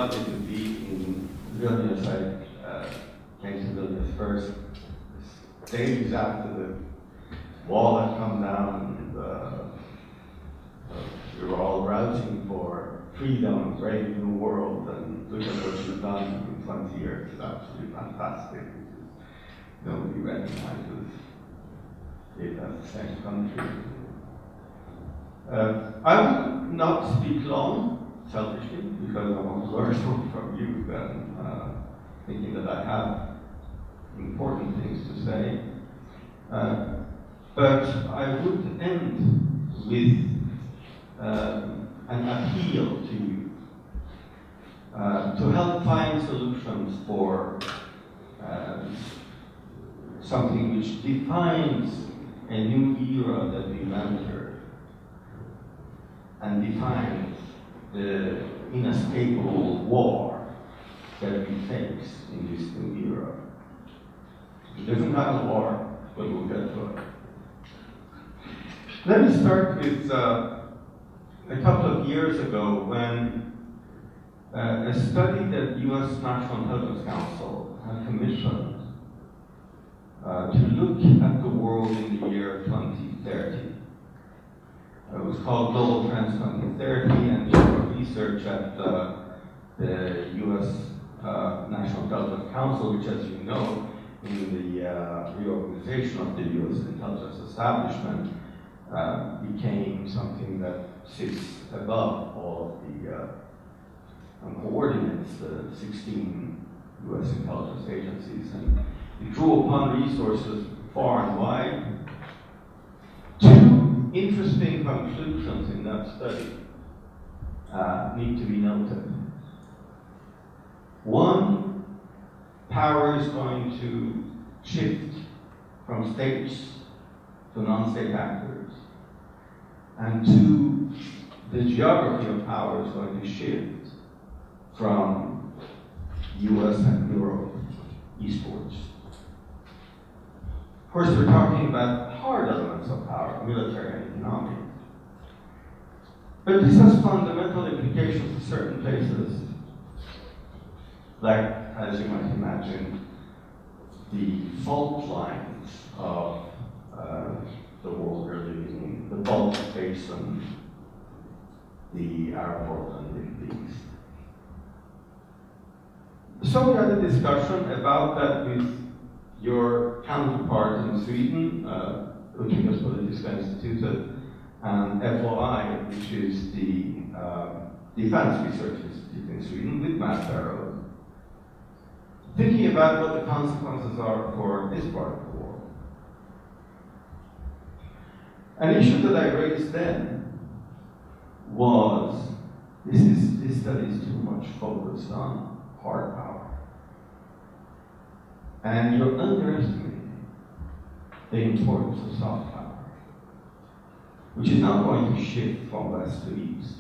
lovely to be in Vilnius. I came to Vilnius first days after the wall had come down, and we were all rooting for freedom, a great new world, and look at what you've done in 20 years. It's absolutely fantastic. Nobody recognizes it as the same country. I will not speak long, selfishly, because I want to learn more from you than thinking that I have important things to say. But I would end with an appeal to you to help find solutions for something which defines a new era that we've entered and defines the inescapable war that we face in this new era. It's a different kind of war, but we'll get to it. Let me start with a couple of years ago when a study that U.S. National Intelligence Council had commissioned to look at the world in the year 2030. It was called Global Trends 2030, and it was research at the U.S. National Intelligence Council, which, as you know, in the reorganization of the U.S. intelligence establishment, became something that sits above all of the and coordinates the 16 U.S. intelligence agencies. And it drew upon resources far and wide. Two interesting conclusions in that study need to be noted. One, power is going to shift from states to non-state actors. And two, the geography of power is going to shift from US and Europe eastwards. Of course, we're talking about hard elements of power, military and economic. But this has fundamental implications for certain places, like, as you might imagine, the fault lines of the world we're living in, the Baltic Basin, the Arab world, and the Middle East. So we had a discussion about that with your counterpart in Sweden, Utrikes Politiska Institutet, and FOI, which is the Defense Research Institute in Sweden, with Matt Barrow, thinking about what the consequences are for this part of the world. An issue that I raised then was, this study is too much focused on hard power. And you're underestimating the importance of soft power, which is not going to shift from west to east.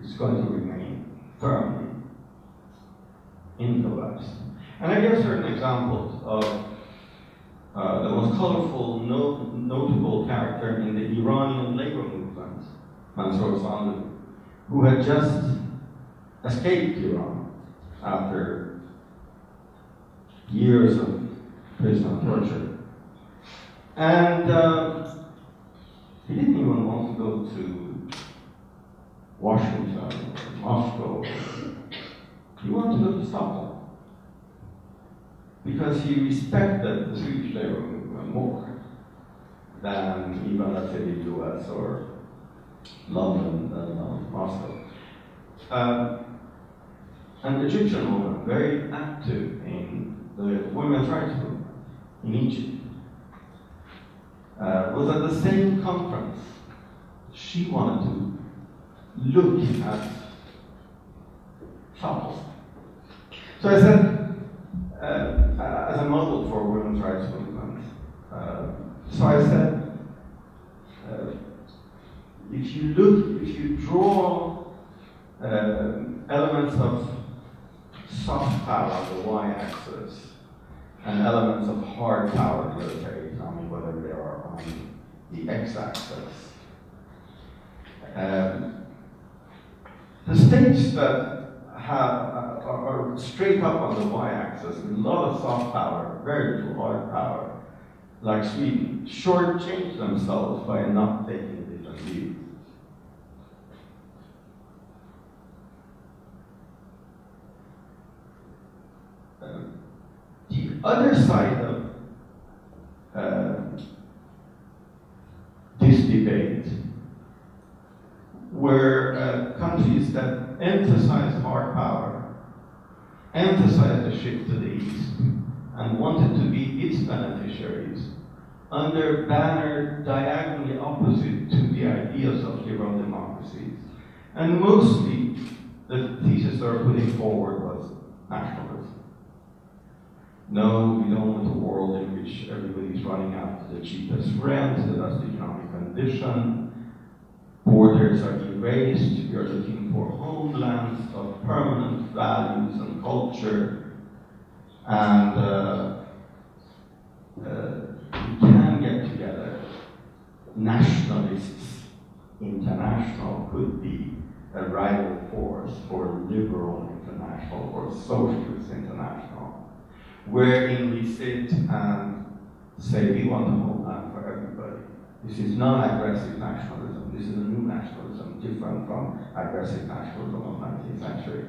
It's going to remain firmly in the west. And I gave certain examples of the most colorful, notable character in the Iranian labor movement, Mansour Sandu, who had just escaped Iran after years of prison torture. And he didn't even want to go to Washington or Moscow. He wanted to go to Stockholm, because he respected the Swedish labor movement more than even, let's say, the US or London than Moscow. An Egyptian woman, very active in the women's rights movement in Egypt, was at the same conference. She wanted to look at Stockholm. So I said, as a model for women's rights movement, so I said, if you draw elements of soft power on the y-axis and elements of hard power, military economy, whether they are on the x-axis, the states that are straight up on the y-axis with a lot of soft power, very little hard power, like Sweden, shortchange themselves by not taking a different view. The other side of this debate were countries that emphasized hard power, emphasized the shift to the east, and wanted to be its beneficiaries under banner diagonally opposite to the ideas of liberal democracies. And mostly, the thesis they were putting forward was nationalism. No, we don't want a world in which everybody's running after the cheapest rent, that's the economic condition. Borders are erased, we are looking for homelands of permanent values and culture, and we can get together. Nationalists international could be a rival force for liberal international or socialist international, wherein we sit and say we want a homeland for everybody. This is non-aggressive nationalism. This is a new nationalism, different from aggressive nationalism of the 19th century.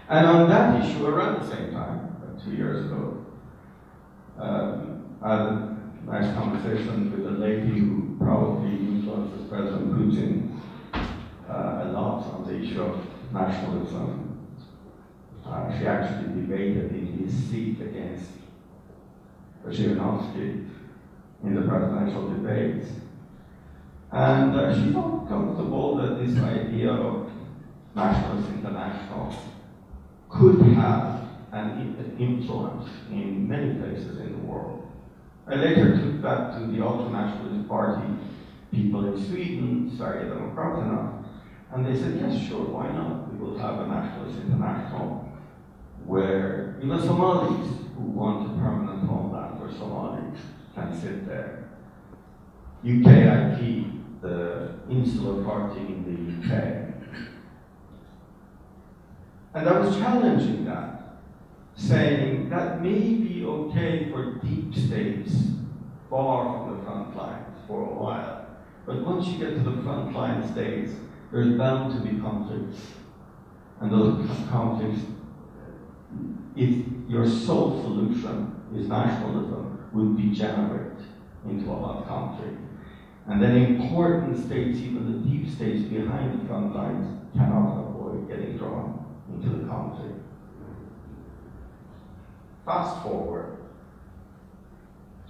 And on that issue, around the same time, 2 years ago, I had a nice conversation with a lady who probably influences President Putin a lot on the issue of nationalism. She actually debated in his seat against Zhirinovsky in the presidential debates. And she felt comfortable that this idea of nationalist international could have an influence in many places in the world. I later took that to the ultra-nationalist party people in Sweden, Shahriah Ahy, and they said, yes, sure, why not? We will have a nationalist international where even Somalis who want a permanent homeland for Somalis can sit there. UKIP, the insular party in the UK. And I was challenging that, saying that may be okay for deep states far from the front lines for a while. But once you get to the front line states, there's bound to be conflicts. And those conflicts, if your sole solution is nationalism, would degenerate into a hot conflict. And then important states, even the deep states behind the front lines, cannot avoid getting drawn into the conflict. Fast forward,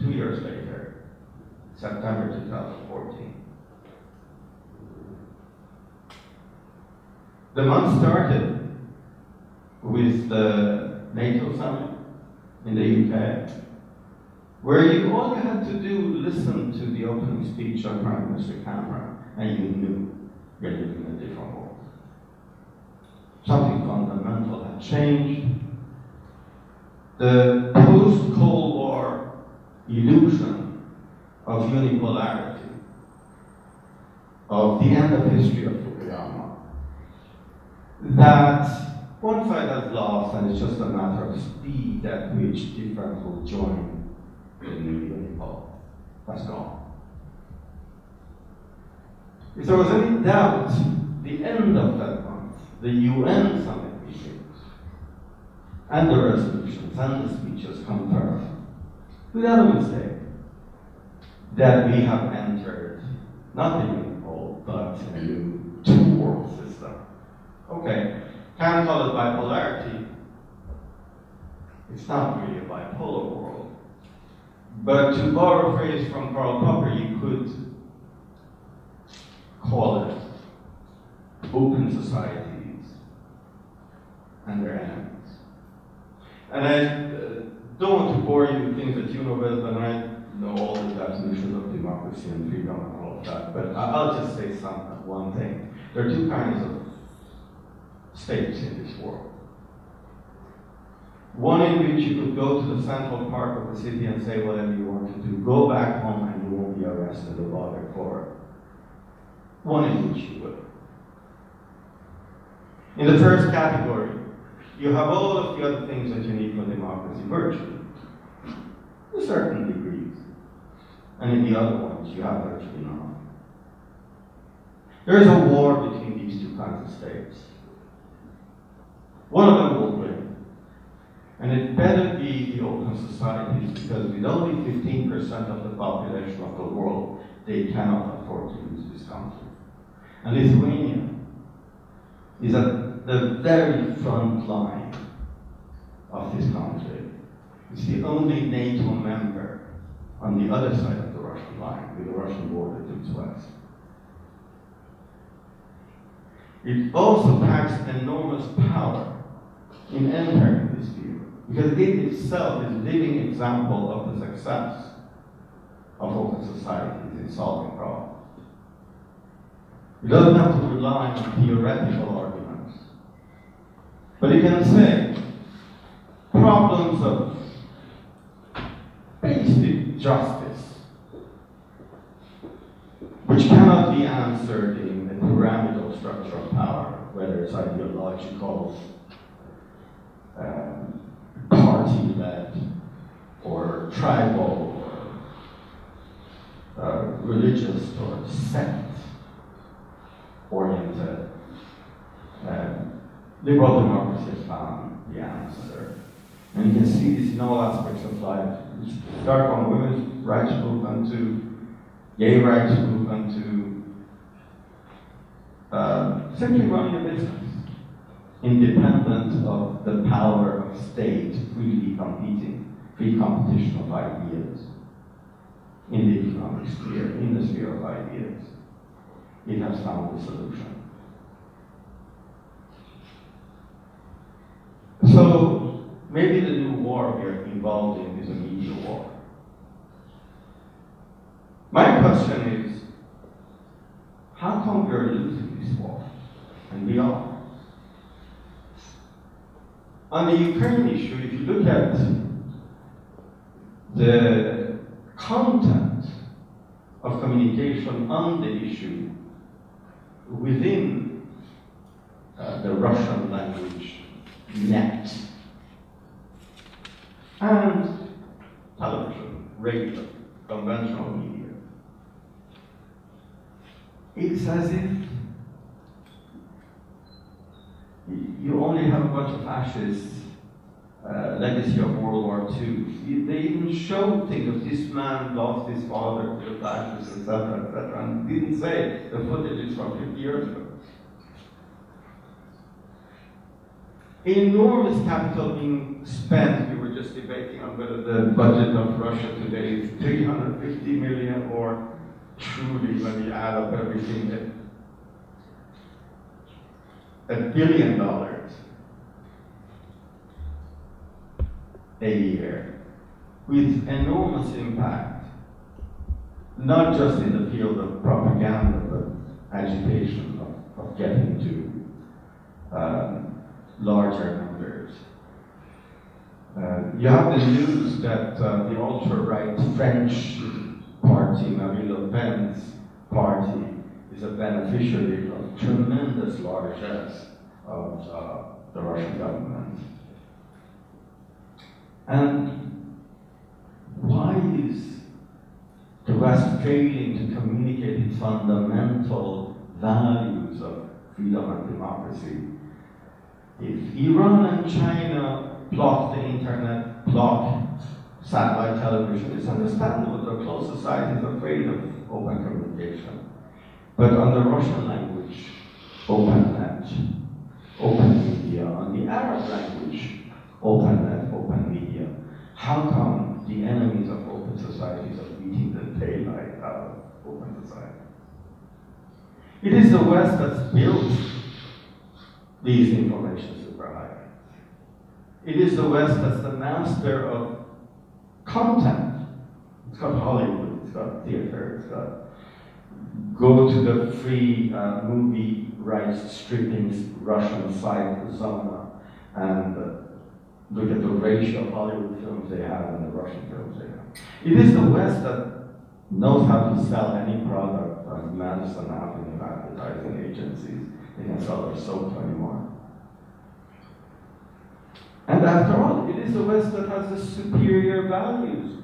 2 years later, September 2014. The month started with the NATO summit in the UK, where all you had to do listen to the opening speech of Prime Minister Cameron, and you knew you're living in a different world. Something fundamental had changed. The post-Cold War illusion of unipolarity, of the end of history of Fukuyama, that one side has lost, and it's just a matter of speed at which different will join the new unipole. That's gone. If there was any doubt, the end of that month, the UN summit meetings, and the resolutions and the speeches confirmed, without a mistake, that we have entered not the unipole, but a new two-world system. Okay, can't call it bipolarity. It's not really a bipolar world. But to borrow a phrase from Karl Popper, you could call it open societies and their enemies. And I don't want to bore you with things that you know better than I know, all the definitions of democracy and freedom and all of that, but I'll just say one thing. There are two kinds of states in this world. One in which you could go to the central park of the city and say whatever you want to do, go back home and you won't be arrested or bothered for it. One in which you will. In the first category, you have all of the other things that you need for democracy virtually, to certain degrees. And in the other ones, you have virtually none. There is a war between these two kinds of states. One of them will win. And it better be the open societies, because with only 15% of the population of the world, they cannot afford to lose this country. And Lithuania is at the very front line of this country. It's the only NATO member on the other side of the Russian line, with the Russian border to its west. It also packs enormous power in entering this field, because it itself is a living example of the success of open societies in solving problems. It doesn't have to rely on theoretical arguments, but it can say problems of basic justice, which cannot be answered in the pyramidal structure of power, whether it's ideological, party-led, or tribal, or religious, or sect-oriented. Liberal democracy has found the answer. And you can see this in all aspects of life. You start from women's rights movement to gay rights movement to simply running a business, independent of the power of state freely competing, free competition of ideas in the economic sphere, in the sphere of ideas. It has found the solution. So maybe the new war we are involved in is a media war. My question is, how come we are losing this war? And we are. On the Ukraine issue, if you look at the content of communication on the issue within the Russian language net and television, radio, conventional media, it's as if you only have a bunch of fascist legacy of World War II. They even showed things of this man lost his father to the fascists, etc., and didn't say the footage is from 50 years ago. Enormous capital being spent. We were just debating on whether the budget of Russia today is 350 million or truly, when we add up everything, $1 billion a year, with enormous impact, not just in the field of propaganda, but agitation of getting to larger numbers. You have the news that the ultra-right French party, Marine Le Pen's party, is a beneficiary of tremendous largesse of the Russian government. And why is the West failing to communicate its fundamental values of freedom and democracy? If Iran and China block the internet, block satellite television, it's understandable. Their closed society is afraid of open communication. But on the Russian language, open net, open media, on the Arab language, open net, open media, how come the enemies of open societies are beating the daylight out of open society? It is the West that's built these information superhighways. It is the West that's the master of content. It's got Hollywood, it's got theater, it's got go to the free movie rights stripping Russian site, Zona, and look at the ratio of Hollywood films they have and the Russian films they have. It is the West that knows how to sell any product on Madison Avenue advertising agencies. They can sell their soap anymore. And after all, it is the West that has the superior values.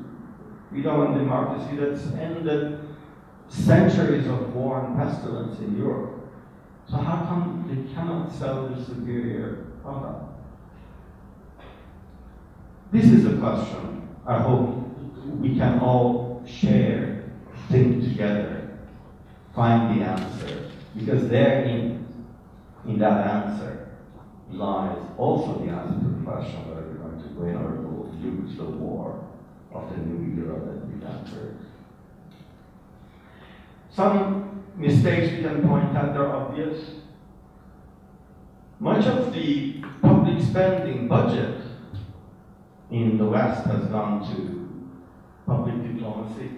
We don't want democracy that's ended centuries of war and pestilence in Europe. So how come they cannot sell their superior product? This is a question I hope we can all share, think together, find the answer. Because therein, in that answer, lies also the answer to the question whether we're going to win or lose the war of the new era that we've entered. Some mistakes we can point at are obvious. Much of the public spending budget in the West has gone to public diplomacy.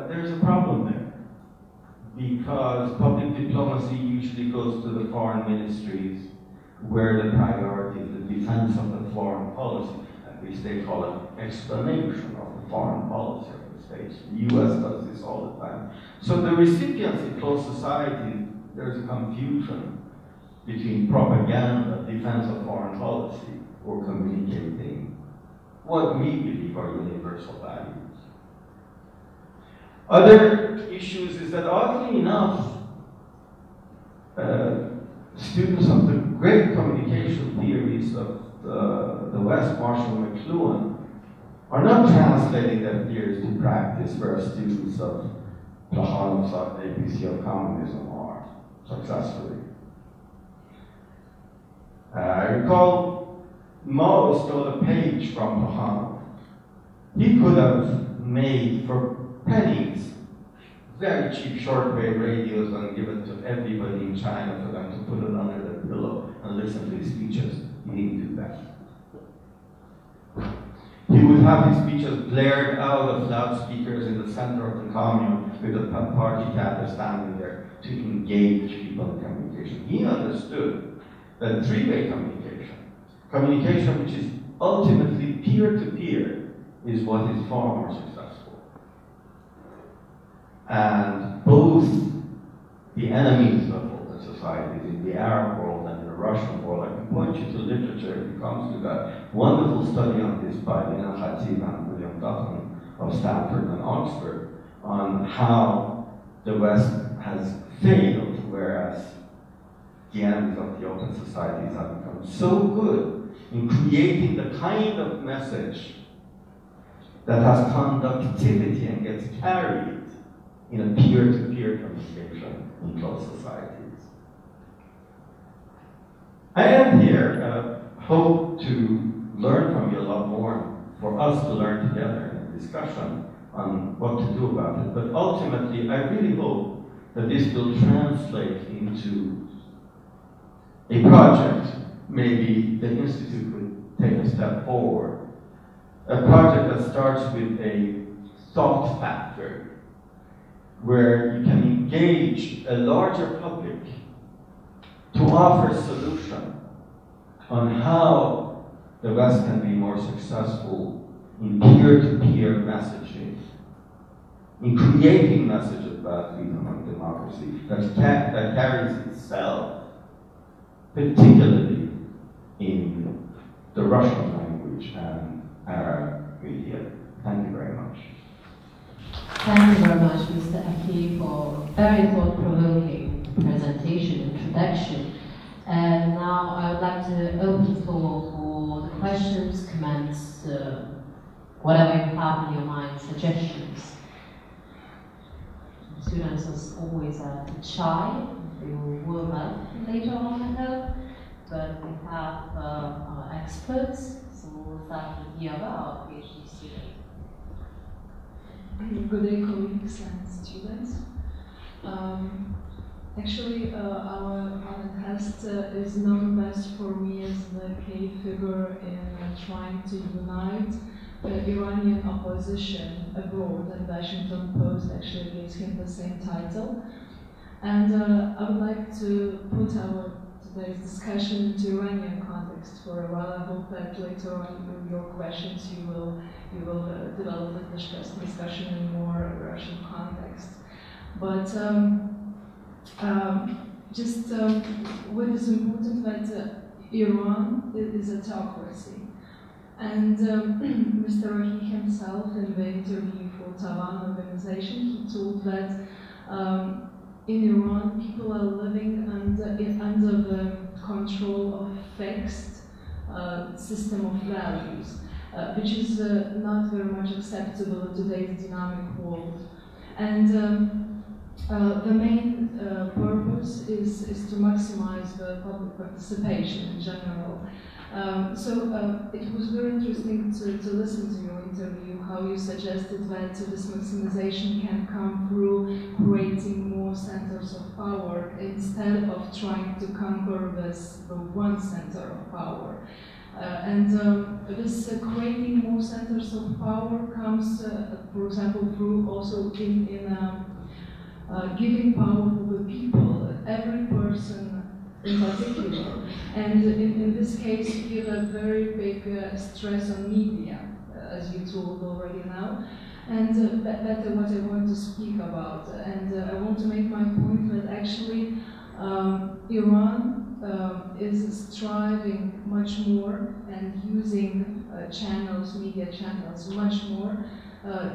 There's a problem there, because public diplomacy usually goes to the foreign ministries where the priority is the defense of the foreign policy. At least they call it explanation of the foreign policy of the states. The US does this all the time. So the recipients in closed society, there's a confusion between propaganda, defense of foreign policy, or communicating what we believe are universal values. Other issues is that, oddly enough, students of the great communication theories of the West, Marshall McLuhan, are not translating their theories to practice, whereas students of Plekhanov's ABC of communism are successfully. I recall Mao stole a page from Plekhanov. He could have made, for pennies, very cheap shortwave radios and give it to everybody in China for them to put it under their pillow and listen to his speeches. He didn't do that. He would have his speeches blared out of loudspeakers in the center of the commune with a party capper standing there to engage people in communication. He understood that three-way communication which is ultimately peer-to-peer, is what is far more successful. And both the enemies of open societies in the Arab world and the Russian world, I can point you to literature if it comes to that. Wonderful study on this by Lina Khatib and William Dutton of Stanford and Oxford on how the West has failed, whereas the enemies of the open societies have become so good in creating the kind of message that has conductivity and gets carried in a peer-to-peer communication in closed societies. I am here, hope to learn from you a lot more, for us to learn together in a discussion on what to do about it. But ultimately, I really hope that this will translate into a project. Maybe the Institute could take a step forward. A project that starts with a thought factory, where you can engage a larger public to offer a solution on how the West can be more successful in peer-to-peer messaging, in creating messages about freedom and democracy that carries itself, particularly in the Russian language and Arab media. Thank you very much. Thank you very much, Mr. Ahy, for a very thought-provoking presentation, introduction. And now I would like to open the floor for the questions, comments, whatever you have in your mind, suggestions. Students are always shy. They will warm up later on, I hope. But we have our experts, so we'll start with Yava, our PhD student. Good day, colleagues and students. Actually, our test is known best for me as the key figure in trying to unite the Iranian opposition abroad, and Washington Post actually gives him the same title. And I would like to put our today's discussion into Iranian context for a while. I hope that later on in your questions you will develop the discussion in more Russian context. But just what is important that Iran is a theocracy. And Mr. Ahy himself, in the interview for Tavan organization, he told that in Iran, people are living under the control of fixed system of values, which is not very much acceptable in today's dynamic world. And the main purpose is to maximize the public participation in general. So it was very interesting to listen to your interview, how you suggested that this maximization can come through creating more centers of power instead of trying to conquer the one center of power. This creating more centers of power comes, for example, through also in giving power to the people, every person in particular. And in this case, you feel a very big stress on media, as you told already now. And that's what I want to speak about. And I want to make my point that actually Iran is striving much more and using channels, media channels, much more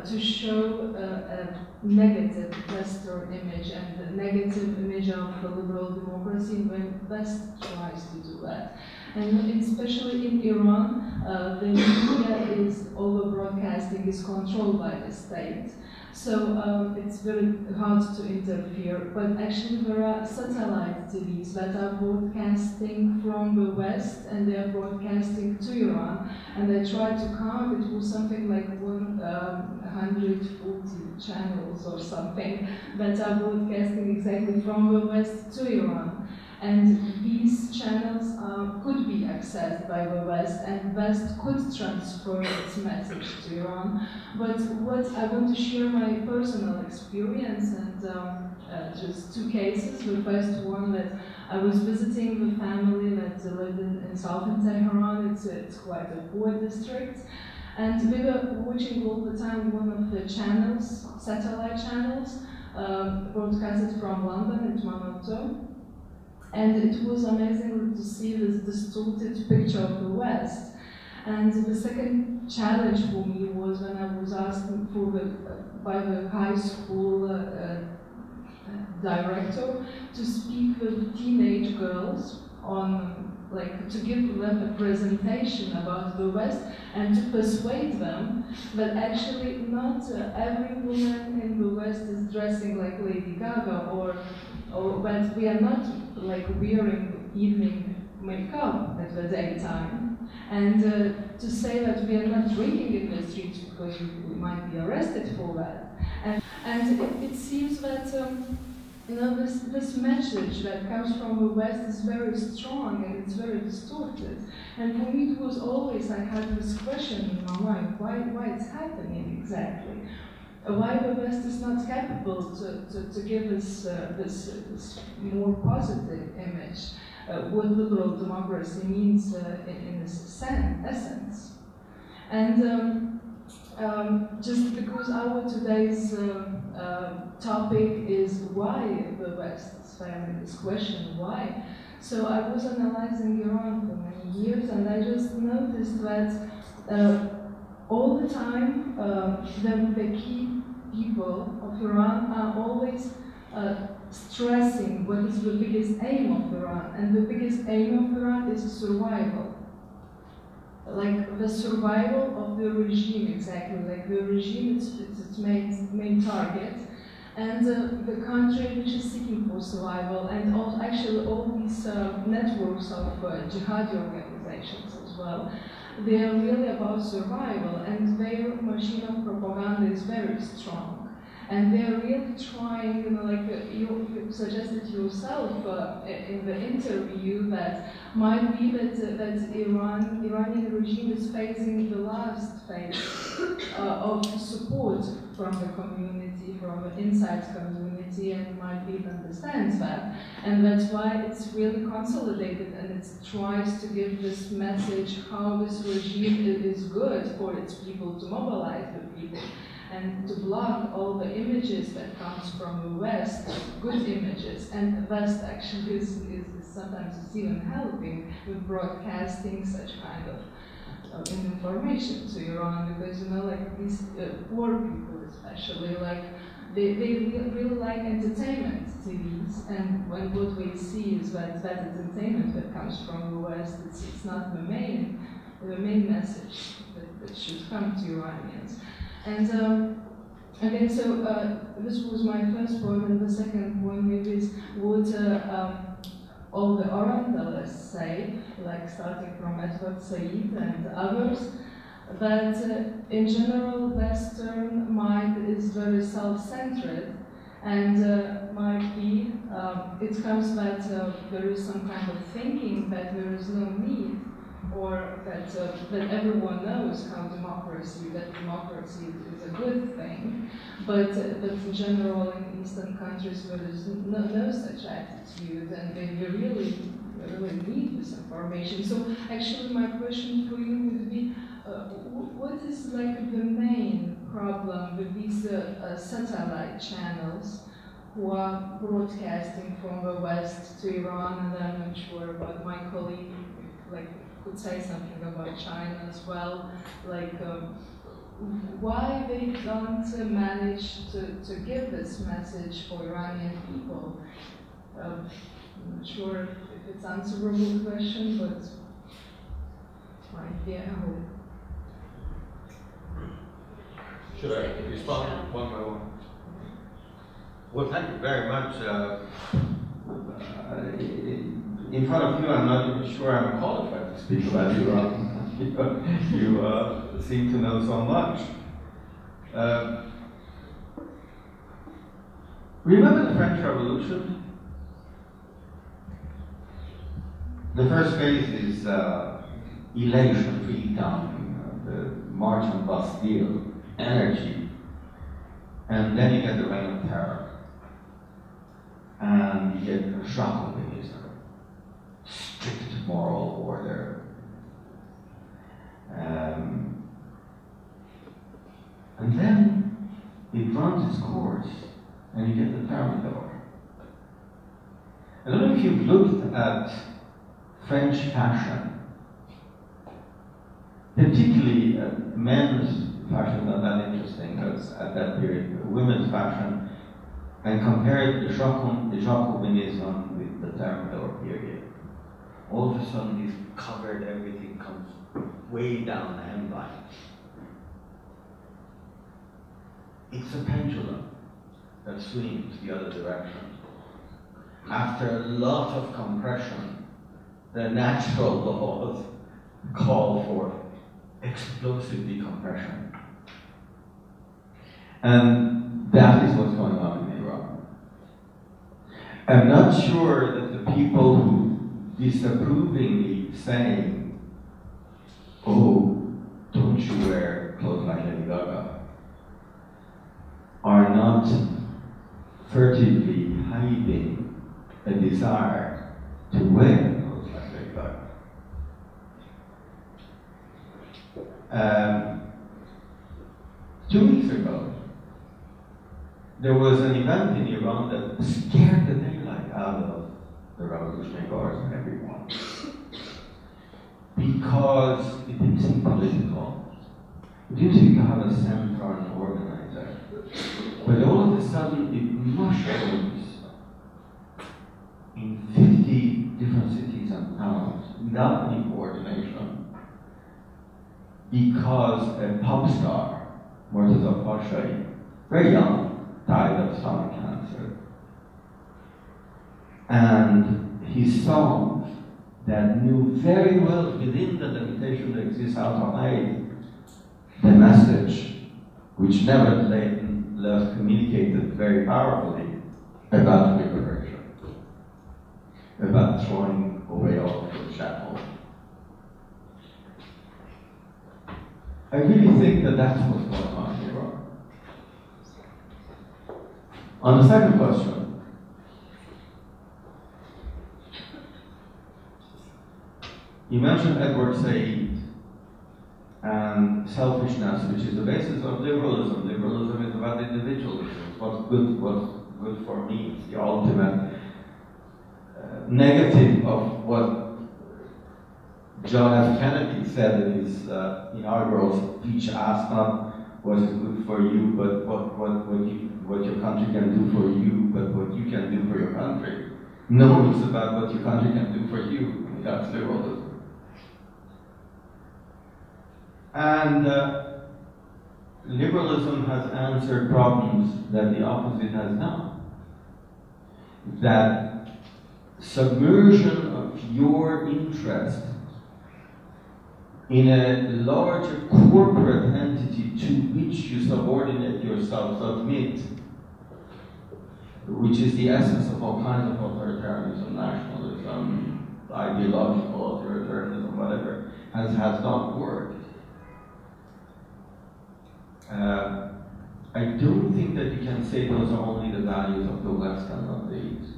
to show a negative Western image and the negative image of the liberal democracy when West tries to do that. And especially in Iran, the media is, all the broadcasting is controlled by the state. So it's very hard to interfere, but actually there are satellite TVs that are broadcasting from the West and they are broadcasting to Iran, and they try to count, it was something like 140 channels or something that are broadcasting exactly from the West to Iran. And these channels could be accessed by the West, and West could transfer its message to Iran. But what I want to share my personal experience, and just two cases. The first one, that I was visiting the family that lived in southern Tehran. It's quite a poor district. And we were watching all the time one of the channels, satellite channels, broadcasted from London at Manoto. And it was amazing to see this distorted picture of the West. And the second challenge for me was when I was asked by the high school director to speak with teenage girls on, to give them a presentation about the West and to persuade them that actually not every woman in the West is dressing like Lady Gaga, or that we are not wearing evening makeup at the daytime, and to say that we are not drinking in the streets because we might be arrested for that. And it seems that this message that comes from the West is very strong and it's very distorted. And for me, it was always, I had this question in my mind: why it's happening exactly? Why the West is not capable to give us this more positive image, what liberal democracy means in its essence. And just because our today's topic is why the West is failing this question, why? So I was analyzing Iran for many years, and I just noticed that all the time, the key people of Iran are always stressing what is the biggest aim of Iran, and the biggest aim of Iran is survival. Like the survival of the regime, exactly. Like the regime, it's its main target, and the country which is seeking for survival, and actually all these networks of jihadi organizations as well. They are really about survival, and their machine of propaganda is very strong. And they are really trying, you suggested yourself in the interview, that might be that Iranian regime is facing the last phase of support from the community, from the inside community, and might be understands that. And that's why it's really consolidated, and it tries to give this message how this regime is good for its people, to mobilize the people. and to block all the images that comes from the West, good images, and the West actually is sometimes it's even helping with broadcasting such kind of information to Iran, because like these poor people especially, like they really like entertainment TVs, and when what we see is that entertainment that comes from the West, it's not the main message that should come to Iranians. And again, so this was my first point, and the second point maybe is what all the Orientalists say, like starting from Edward Said and others, that in general Western mind is very self-centered, and might be it comes that there is some kind of thinking that there is no need, or that everyone knows that democracy is a good thing, but in general in Eastern countries there is no such attitude, and they really need this information. So actually my question for you would be, what is like the main problem with these satellite channels who are broadcasting from the West to Iran, and I'm not sure about my colleague could say something about China as well, why they don't manage to give this message for Iranian people? I'm not sure if it's an answerable question, but yeah, I hope. Should I respond one by one? Well, thank you very much. In front of you, I'm not even sure I'm qualified to speak about Iran. You seem to know so much. Remember the French Revolution? The first phase is elation, freedom, the March on Bastille, energy, and then you get the Reign of Terror, and you get a shock of strict moral order, and then it runs its course, and you get the Thermidor. I don't know if you've looked at French fashion, particularly men's fashion, not that interesting, because at that period, women's fashion, and compared the Jacobinism with the Thermidor period. All of a sudden, this covered everything comes way down the hemline. It's a pendulum that swings the other direction. After a lot of compression, the natural laws call for explosive decompression. And that is what's going on in Iran. I'm not sure that the people who disapprovingly saying, oh, don't you wear clothes like Lady Gaga, are not furtively hiding a desire to wear clothes like Lady Gaga. 2 weeks ago, there was an event in Iran that scared the daylight out of the revolutionary guards and everyone, because it didn't seem political. It didn't seem to have a center or an organizer. But all of a sudden, it mushrooms in 50 different cities and towns without any coordination, because a pop star, Murtaza Pasha, very young, died of stomach cancer. And his songs that knew very well within the limitation that exists how to hide the message, which nevertheless communicated very powerfully about liberation, about throwing away all of the shackles. I really think that that's what's going on in Iran. On the second question, you mentioned Edward Said, and and selfishness, which is the basis of liberalism. Liberalism is about individualism. What's good for me. It's the ultimate negative of what John F. Kennedy said in his inaugural speech. Ask not what is good for you, but what your country can do for you, but what you can do for your country. No, it's about what your country can do for you. That's liberalism. And liberalism has answered problems that the opposite has not. That submersion of your interest in a larger corporate entity to which you subordinate yourself, submit, which is the essence of all kinds of authoritarianism, nationalism, ideological authoritarianism, whatever, has not worked. I don't think that you can say those are only the values of the West and not the East.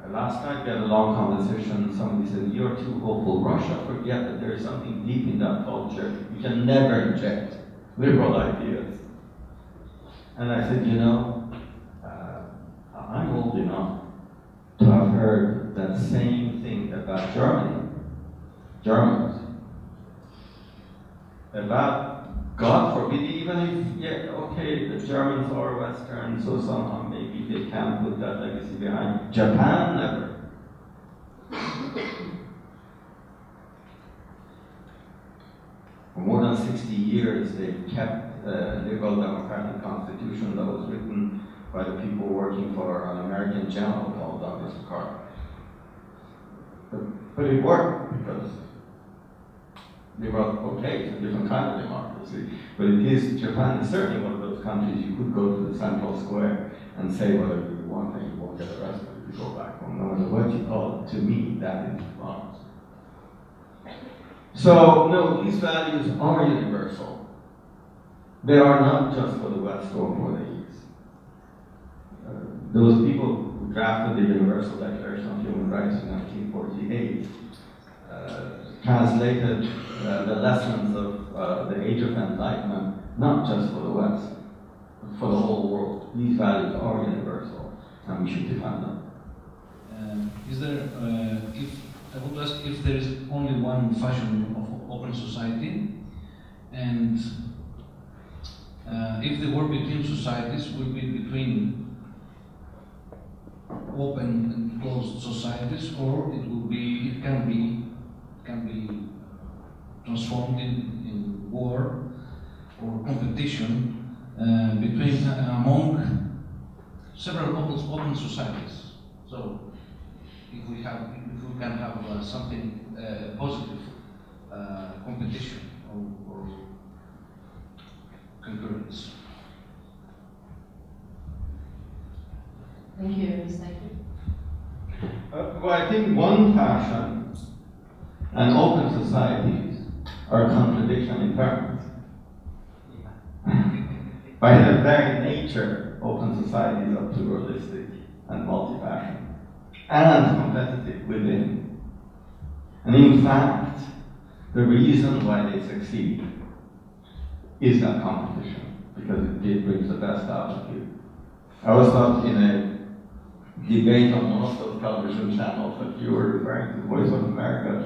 Last night we had a long conversation. Somebody said, "You're too hopeful. Russia, forget that there is something deep in that culture. You can never inject liberal ideas." And I said, I'm old enough to have heard that same thing about Germans. About, God forbid, even if, the Germans are Western, so somehow maybe they can put that legacy behind. Japan, never. For more than 60 years, they've kept a liberal democratic constitution that was written by the people working for an American general called Douglas MacArthur. But it worked because they were okay, it's a different kind of democracy. But Japan is certainly one of those countries you could go to the central square and say whatever you want and you won't get arrested if you go back home. No matter what you call it, to me, that is wrong. So, no, these values are universal. They are not just for the West or for the East. Those people who drafted the Universal Declaration of Human Rights in 1948 translated the lessons of the Age of Enlightenment, not just for the West, but for the whole world. These values are universal, and we should defend them. I would ask if there is only one fashion of open society, and if the war between societies will be between open and closed societies, or it can be transformed in war or competition among several open societies. So if we can have something positive competition or concurrence. Thank you, Mr. Well, I think one fashion and open societies are contradiction in terms. By their very nature, open societies are pluralistic and multi-fashion and competitive within. And in fact, the reason why they succeed is that competition, because it brings the best out of you. I was not in a debate on one of those television channels that you were referring to, Voice of America.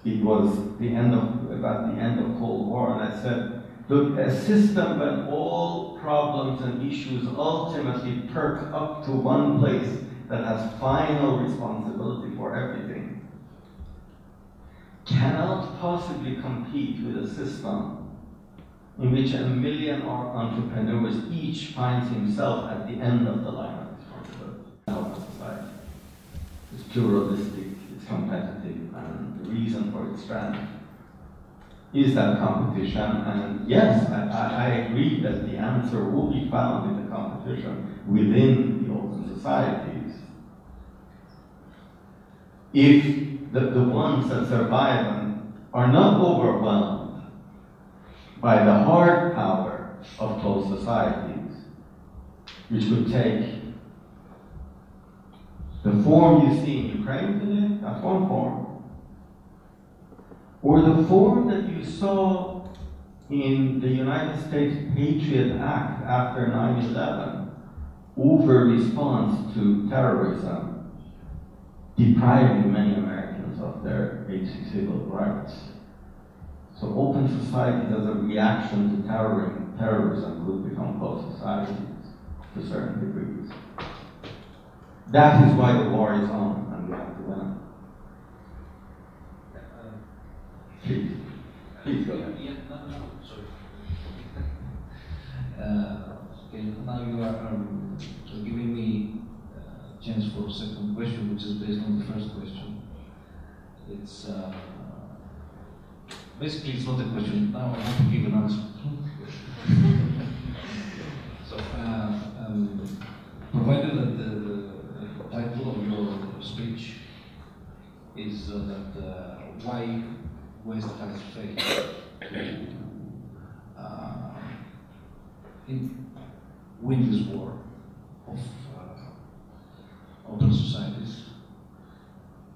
It was about the end of Cold War, and I said, look, a system when all problems and issues ultimately perk up to one place that has final responsibility for everything cannot possibly compete with a system in which 1 million entrepreneurs each finds himself at the end of the line of responsibility. Society. It's pluralistic, it's competitive, and the reason for its strength is that competition. And yes, I agree that the answer will be found in the competition within the open societies. If the ones that survive them are not overwhelmed by the hard power of closed societies, which could take the form you see in Ukraine today, that's one form, or the form that you saw in the United States Patriot Act after 9/11 over response to terrorism, depriving many Americans of their basic civil rights. So open societies as a reaction to terrorism could become closed societies to certain degrees. That is why the war is on, and we have to win it. Please go ahead. Yeah, no, sorry. Okay, now you are giving me a chance for a second question, which is based on the first question. It's basically it's not a question. Now I have to give an answer. So, provided that the title of your speech is that why West has failed to win this war of open societies.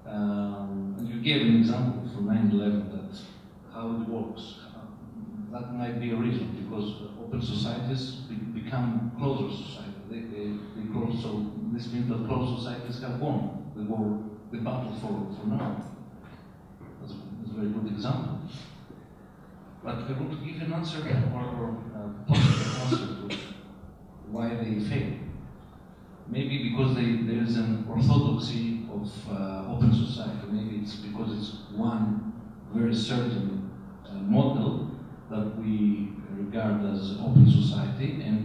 And you gave an example for 9/11 that how it works. That might be a reason, because open societies become closer societies. They grow, so this means that closed societies have won the war, the battle for now. That's a very good example. But I want to give an answer or a positive answer to why they fail. Maybe because there is an orthodoxy of open society. Maybe it's because it's one very certain model that we regard as open society, and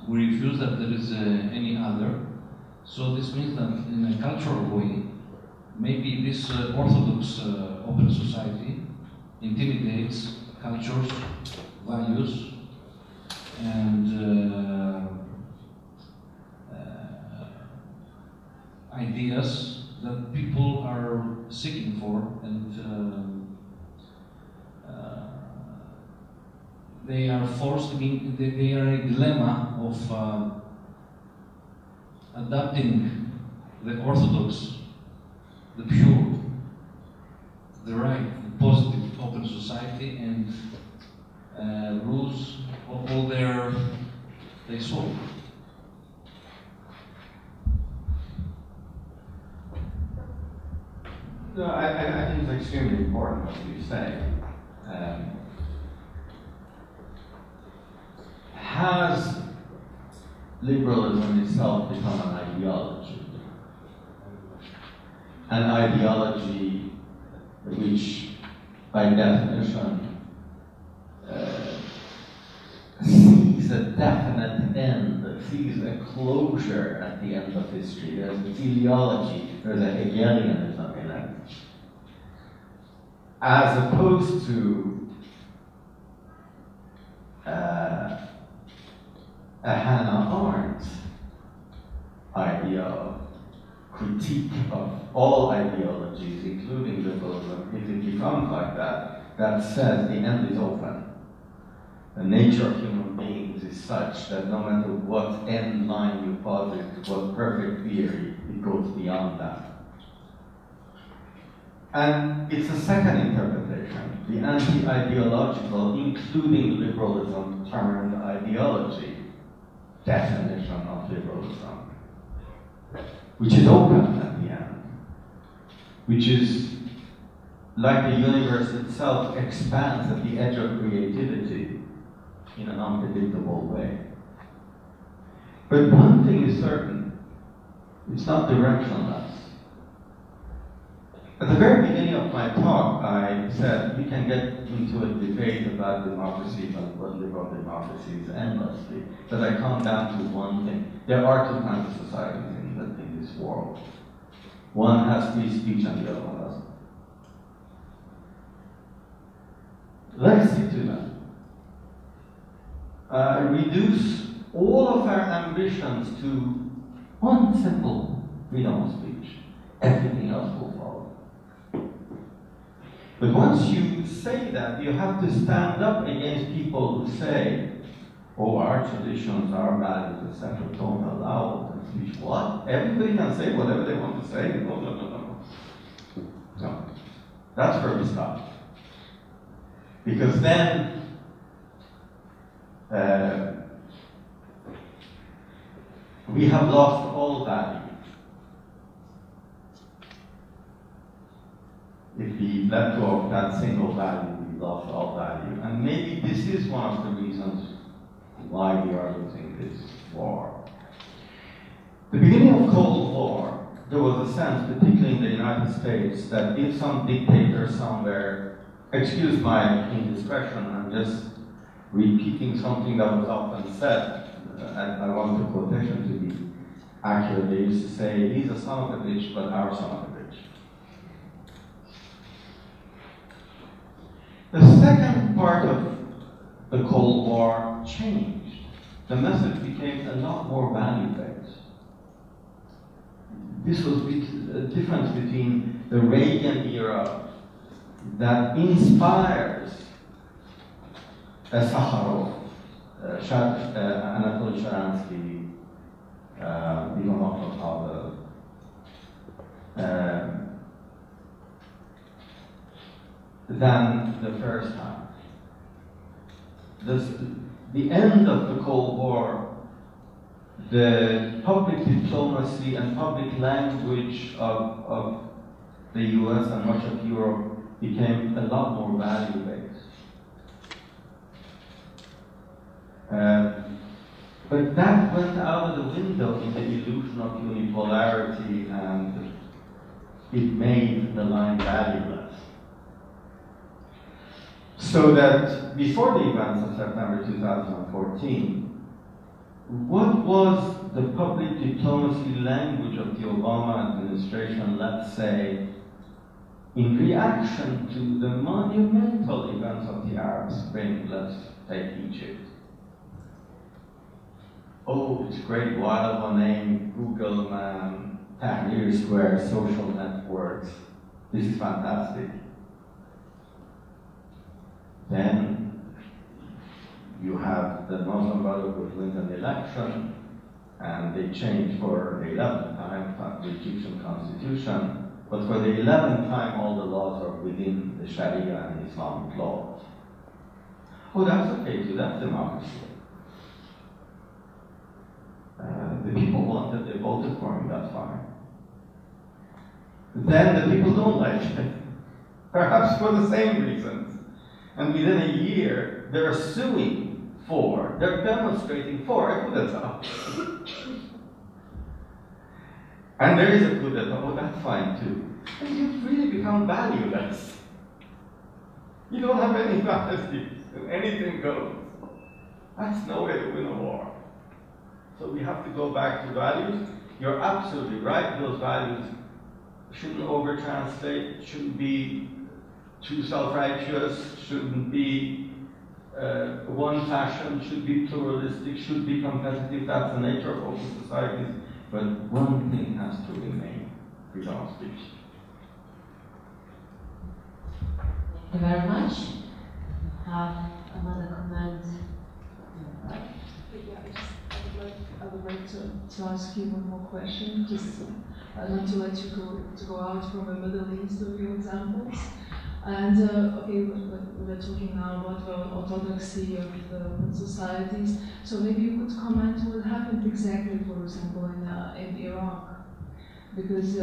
we refuse that there is any other. So this means that in a cultural way, maybe this orthodox open society intimidates cultures, values, and ideas that people are seeking for, and they are forced, they are a dilemma of adapting the orthodox, the pure, the right, the positive open society, and lose all their soul. No, I think it's extremely important what you say. Has liberalism itself become an ideology? An ideology which, by definition, sees a definite end, sees a closure at the end of history. There's a teleology, there's a Hegelianism in it. As opposed to a Hannah Arendt idea of critique of all ideologies, including liberalism, if it becomes like that, that says the end is open. The nature of human beings is such that no matter what end line you posit, what perfect theory, it goes beyond that. And it's a second interpretation, the anti-ideological, including liberalism turned ideology, definition of liberalism, which is open at the end, which is like the universe itself expands at the edge of creativity in an unpredictable way. But one thing is certain, it's not directionless. At the very beginning of my talk, I said we can get into a debate about democracy and what liberal democracy is endlessly, but I come down to one thing. There are two kinds of societies in this world. One has free speech and the other one doesn't. Let's stick to that. Reduce all of our ambitions to one simple freedom of speech. Everything else will follow. But once you say that, you have to stand up against people who say, oh, our traditions, our values, etc., don't allow open speech. What? Everybody can say whatever they want to say? No. That's where we stop. Because then we have lost all value. If we let go of that single value, we lost all value. And maybe this is one of the reasons why we are losing this war. The beginning of Cold War, there was a sense, particularly in the United States, that if some dictator somewhere, excuse my indiscretion, I'm just repeating something that was often said, and I want the quotation to be accurate. They used to say, he's a son of a bitch, but our son of a bitch. The second part of the Cold War changed. The message became a lot more value-based. This was the difference between the Reagan era that inspires Sakharov, Anatoly Sharansky, Ivanov Pavel, than the first time. The end of the Cold War, the public diplomacy and public language of the US and much of Europe became a lot more value-based. But that went out of the window in the illusion of unipolarity, and it made the line valueless. So that before the events of September 2014, what was the public diplomacy language of the Obama administration, let's say, in reaction to the monumental events of the Arab Spring? Let's take Egypt. Oh, it's great, wild name, Google, Tahrir Square, social networks. This is fantastic. Then you have the Muslim Brotherhood wins an election, and they change for the 11th time the Egyptian constitution, but for the 11th time all the laws are within the Sharia and Islamic laws. Oh, that's okay too, that's democracy. The people wanted, they voted for him, that's fine. Then the people don't like it, perhaps for the same reasons. And within a year, they're suing for, they're demonstrating for a coup d'etat. And there is a coup d'etat, oh, that's fine too. And you've really become valueless. You don't have any values, anything goes. That's no way to win a war. So we have to go back to values. You're absolutely right, those values shouldn't over-translate, shouldn't be too self-righteous, shouldn't be one fashion, should be pluralistic, should be competitive. That's the nature of open societies. But one thing has to remain: freedom of speech. Thank you very much. Have another comment? I would like to ask you one more question, just not to let you go out from the Middle East of your examples. And okay, we're talking now about the orthodoxy of the societies. So maybe you could comment what happened exactly, for example, in Iraq, because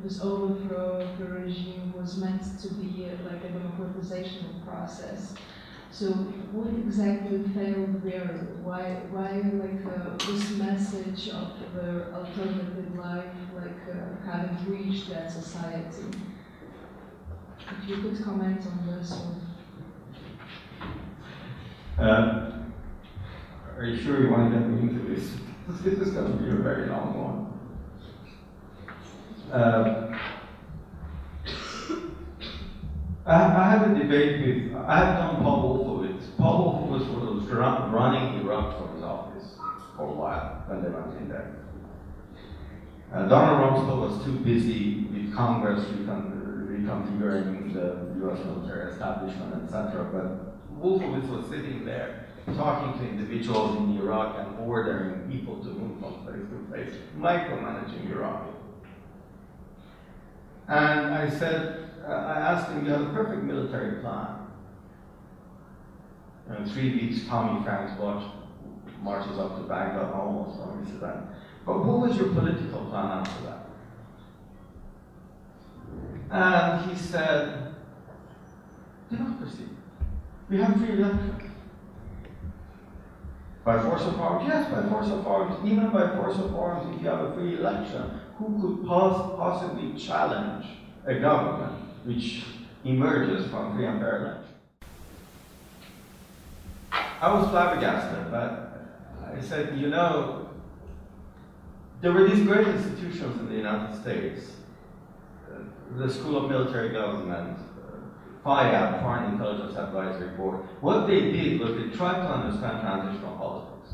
this overthrow of the regime was meant to be like a democratization process. So what exactly failed there? Why this message of the alternative life hadn't reached that society? If you could comment on this one. Are you sure you want to get me into this? This is going to be a very long one. I had a debate with, I have done Paul Wolfowitz. Paul Wolfowitz was running Iraq from his office for a while when they went in there. Donald Rumsfeld was too busy with Congress reconfiguring the US military establishment, etc. But Wolfowitz was sitting there talking to individuals in Iraq and ordering people to move from place to place, micromanaging Iraq. And I said, I asked him, you have a perfect military plan. In 3 weeks, Tommy Franks marches up to Baghdad almost, or he said that. But what was your political plan after that? And he said, democracy. We have free elections. By force of arms? Yes, by force of arms. Even by force of arms, if you have a free election, who could possibly challenge a government which emerges from free and fair election? I was flabbergasted, but I said, you know, there were these great institutions in the United States, the School of Military Government, FIAB, Foreign Intelligence Advisory Board. What they did was they tried to understand transitional politics.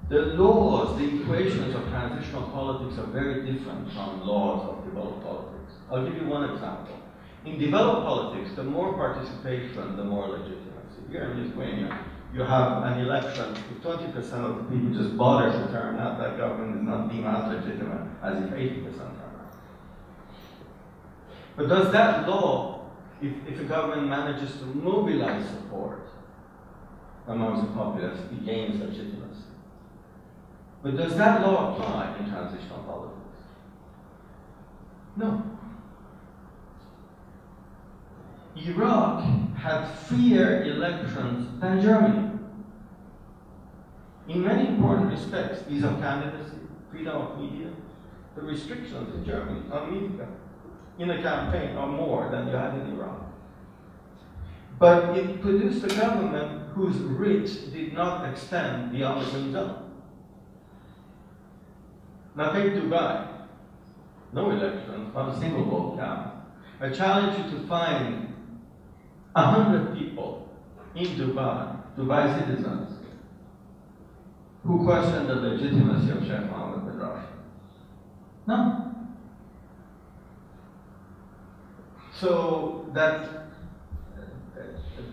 The laws, the equations of transitional politics are very different from laws of developed politics. I'll give you one example. In developed politics, the more participation, the more legitimacy. Here in Lithuania, you have an election, if 20% of the people just bother to turn out, that government is not deemed as legitimate as if 80% turn out. But does that law, if a government manages to mobilize support amongst the populace, it gains legitimacy? But does that law apply in transitional politics? No. Iraq had freer elections than Germany. In many important respects, ease of candidacy, freedom of media, the restrictions in Germany on media in a campaign are more than you had in Iraq. But it produced a government whose reach did not extend beyond the green zone. Now take Dubai. No elections, not a single vote count. I challenge you to find 100 people in Dubai citizens, who question the legitimacy of Sheikh Mohammed bin Rashid. No. So that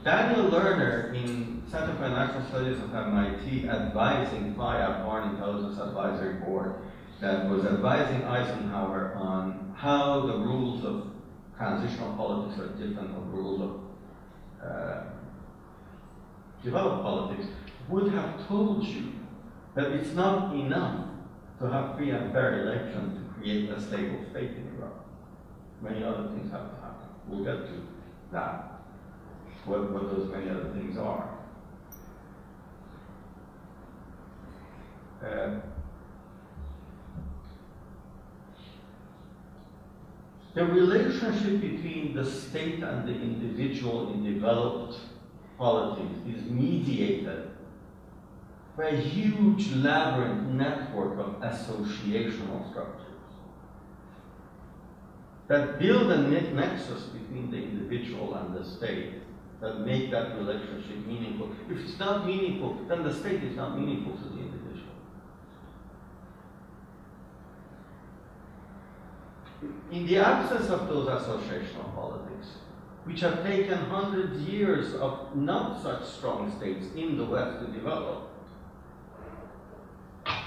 Daniel Lerner in Center for International Studies of MIT advising FIAB, Foreign Intelligence Advisory Board, that was advising Eisenhower on how the rules of transitional politics are different from rules of developed politics, would have told you that it's not enough to have free and fair elections to create a stable state in Iraq. Many other things have to happen. We'll get to that, what those many other things are. The relationship between the state and the individual in developed politics is mediated by a huge labyrinth network of associational structures that build a nexus between the individual and the state that make that relationship meaningful. If it's not meaningful, then the state is not meaningful to the individual. In the absence of those associational politics, which have taken hundreds of years of not such strong states in the West to develop,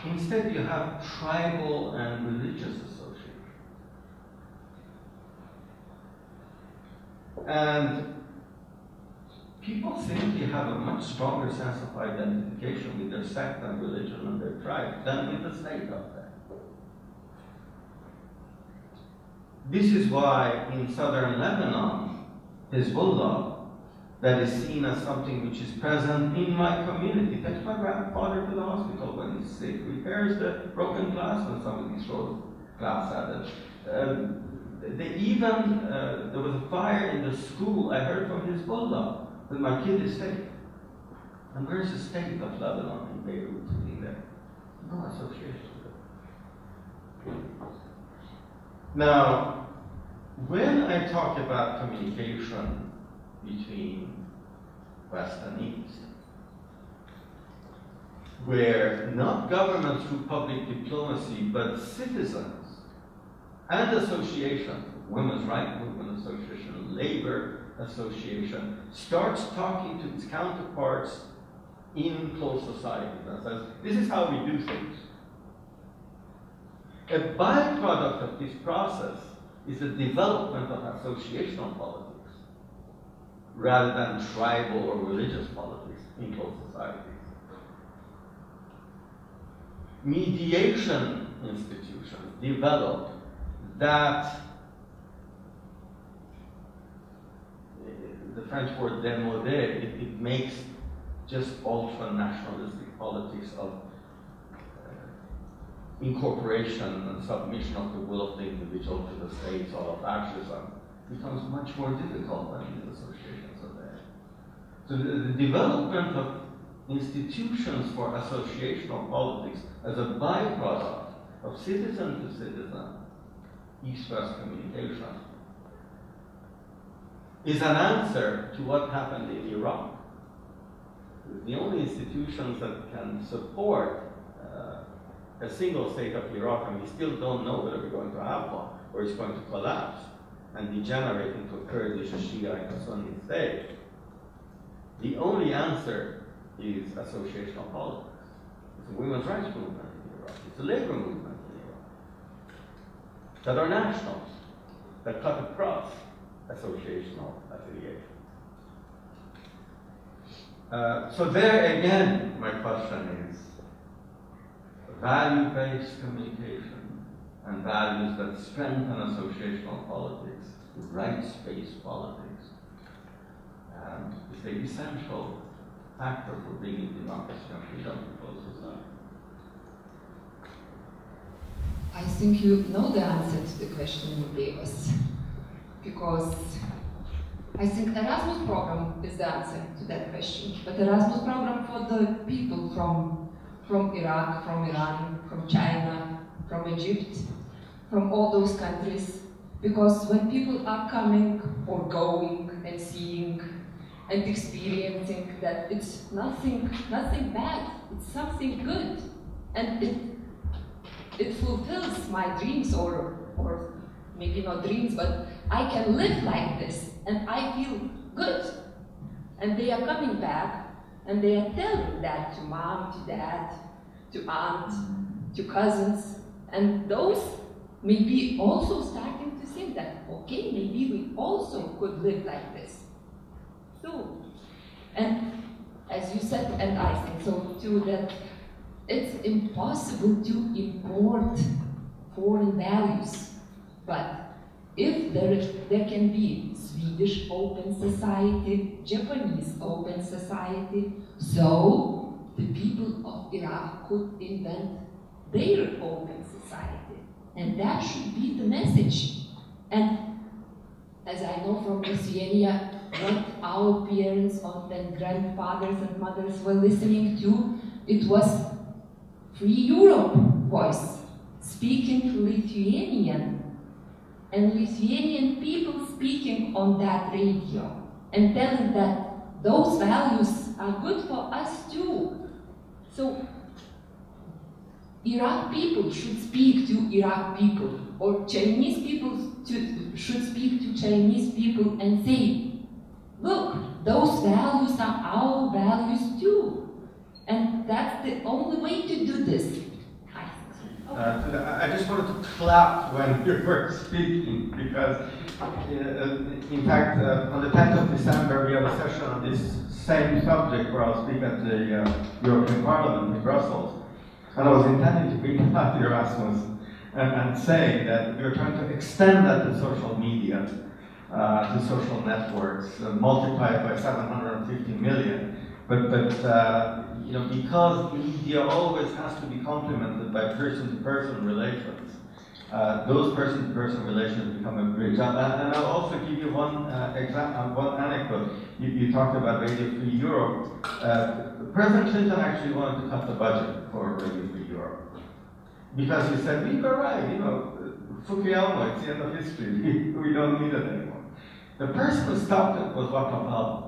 instead you have tribal and religious associations. And people simply have a much stronger sense of identification with their sect and religion and their tribe than with the state out there. This is why in southern Lebanon, Hezbollah, that is seen as something which is present in my community, takes my grandfather to the hospital when he's sick, repairs the broken glass when somebody throws glass at it. There was a fire in the school, I heard from Hezbollah, that my kid is safe. And where's the state of Lebanon in Beirut sitting there? No association with it. Now, when I talk about communication between West and East, where not governments through public diplomacy, but citizens and associations, Women's Rights Movement Association, Labor Association, starts talking to its counterparts in closed societies and says, this is how we do things. A byproduct of this process is the development of associational politics rather than tribal or religious politics in closed societies. Mediation institutions developed that, the French word démodé, it makes just ultra-nationalistic politics of incorporation and submission of the will of the individual to the state, or of fascism, becomes much more difficult when these associations are there. So the development of institutions for associational politics as a byproduct of citizen-to-citizen east-west communication is an answer to what happened in Iraq. The only institutions that can support a single state of Iraq, and we still don't know whether we're going to have one, or it's going to collapse and degenerate into a Kurdish, Shia, and Sunni state. The only answer is associational politics. It's a women's rights movement in Iraq. It's a labor movement in Iraq that are nationals, that cut across associational affiliation. So there again, my question is, value-based communication and values that strengthen associational politics, rights-based politics, is the essential factor for bringing democracy and freedom to closed society. I think you know the answer to the question you gave us, because I think Erasmus program is the answer to that question. But Erasmus program for the people from Iraq, from Iran, from China, from Egypt, from all those countries. Because when people are coming or going and seeing and experiencing that it's nothing bad, it's something good, and it fulfills my dreams, or maybe not dreams, but I can live like this and I feel good. And they are coming back and they are telling that to mom, to dad, to aunt, to cousins, and those may be also starting to think that, okay, maybe we also could live like this. So, and as you said, and I think so too, that it's impossible to import foreign values. But if there can be Swedish open society, Japanese open society, so the people of Iraq could invent their open society. And that should be the message. And as I know from Lithuania, what our parents and grandfathers and mothers were listening to, it was Free Europe voice, speaking Lithuanian. And Lithuanian people speaking on that radio and telling that those values are good for us too. So Iraq people should speak to Iraq people, or Chinese people should speak to Chinese people and say, look, those values are our values too. And that's the only way to do this. I just wanted to clap when you were speaking, because in fact, on the 10th of December, we have a session on this same subject where I'll speak at the European Parliament in Brussels. And I was intending to bring up Erasmus and say that we're trying to extend that to social media, to social networks, multiply it by 750 million. But you know, because media always has to be complemented by person-to-person relations, those person-to-person relations become a bridge. And I'll also give you one anecdote. You talked about Radio Free Europe. President Clinton actually wanted to cut the budget for Radio Free Europe because he said, we've arrived, you know, Fukuyama, it's the end of history. We don't need it anymore. The person who stopped it was Václav Havel.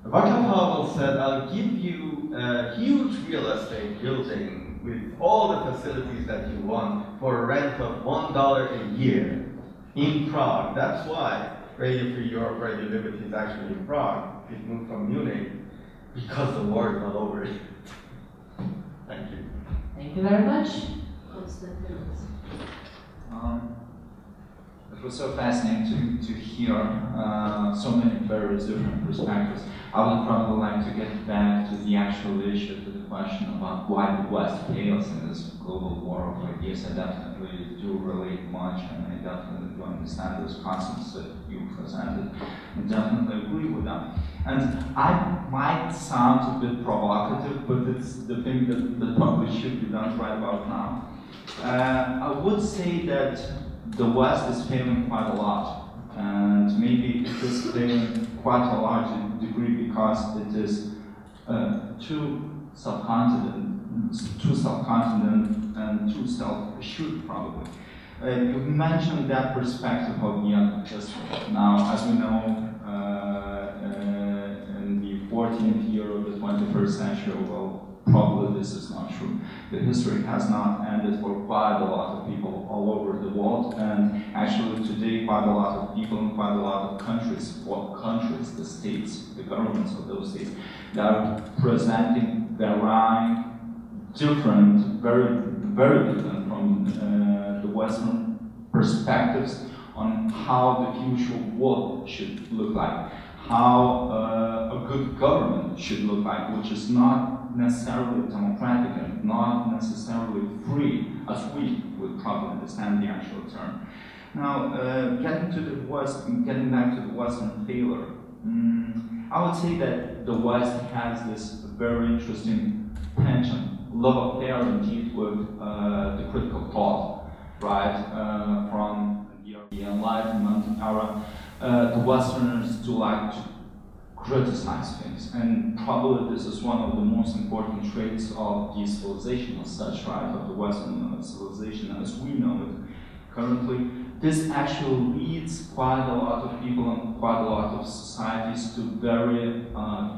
Václav Havel said, I'll give you a huge real estate building with all the facilities that you want for a rent of $1 a year in Prague. That's why Radio Free Europe, Radio Liberty is actually in Prague. It moved from Munich because the war is not over. Thank you. Thank you very much, Constance. It was so fascinating to hear so many various different perspectives. I would probably like to get back to the actual issue, to the question about why the West fails in this global war of ideas. I definitely do relate much, and I definitely do understand those concepts that you presented, and definitely agree with them. And I might sound a bit provocative, but it's the thing that probably should be done right about now. I would say that the West is failing quite a lot, and maybe it is failing quite a large degree because it is too self-confident and too self-assured, probably. You mentioned that perspective of the history. Now, as we know, in the 14th year of the 21st century, well, probably this is not true. The history has not ended for quite a lot of people all over the world, and actually today quite a lot of people in quite a lot of countries, the states, the governments of those states, they are presenting varying different, very different from the Western perspectives on how the future world should look like, how a good government should look like, which is not necessarily democratic and not necessarily free, as we would probably understand the actual term. Now, getting back to the Western failure, I would say that the West has this very interesting tension, love affair indeed with the critical thought, right? From the Enlightenment era, the Westerners do like to criticize things, and probably this is one of the most important traits of the civilization as such, right, of the Western civilization as we know it currently. This actually leads quite a lot of people and quite a lot of societies to very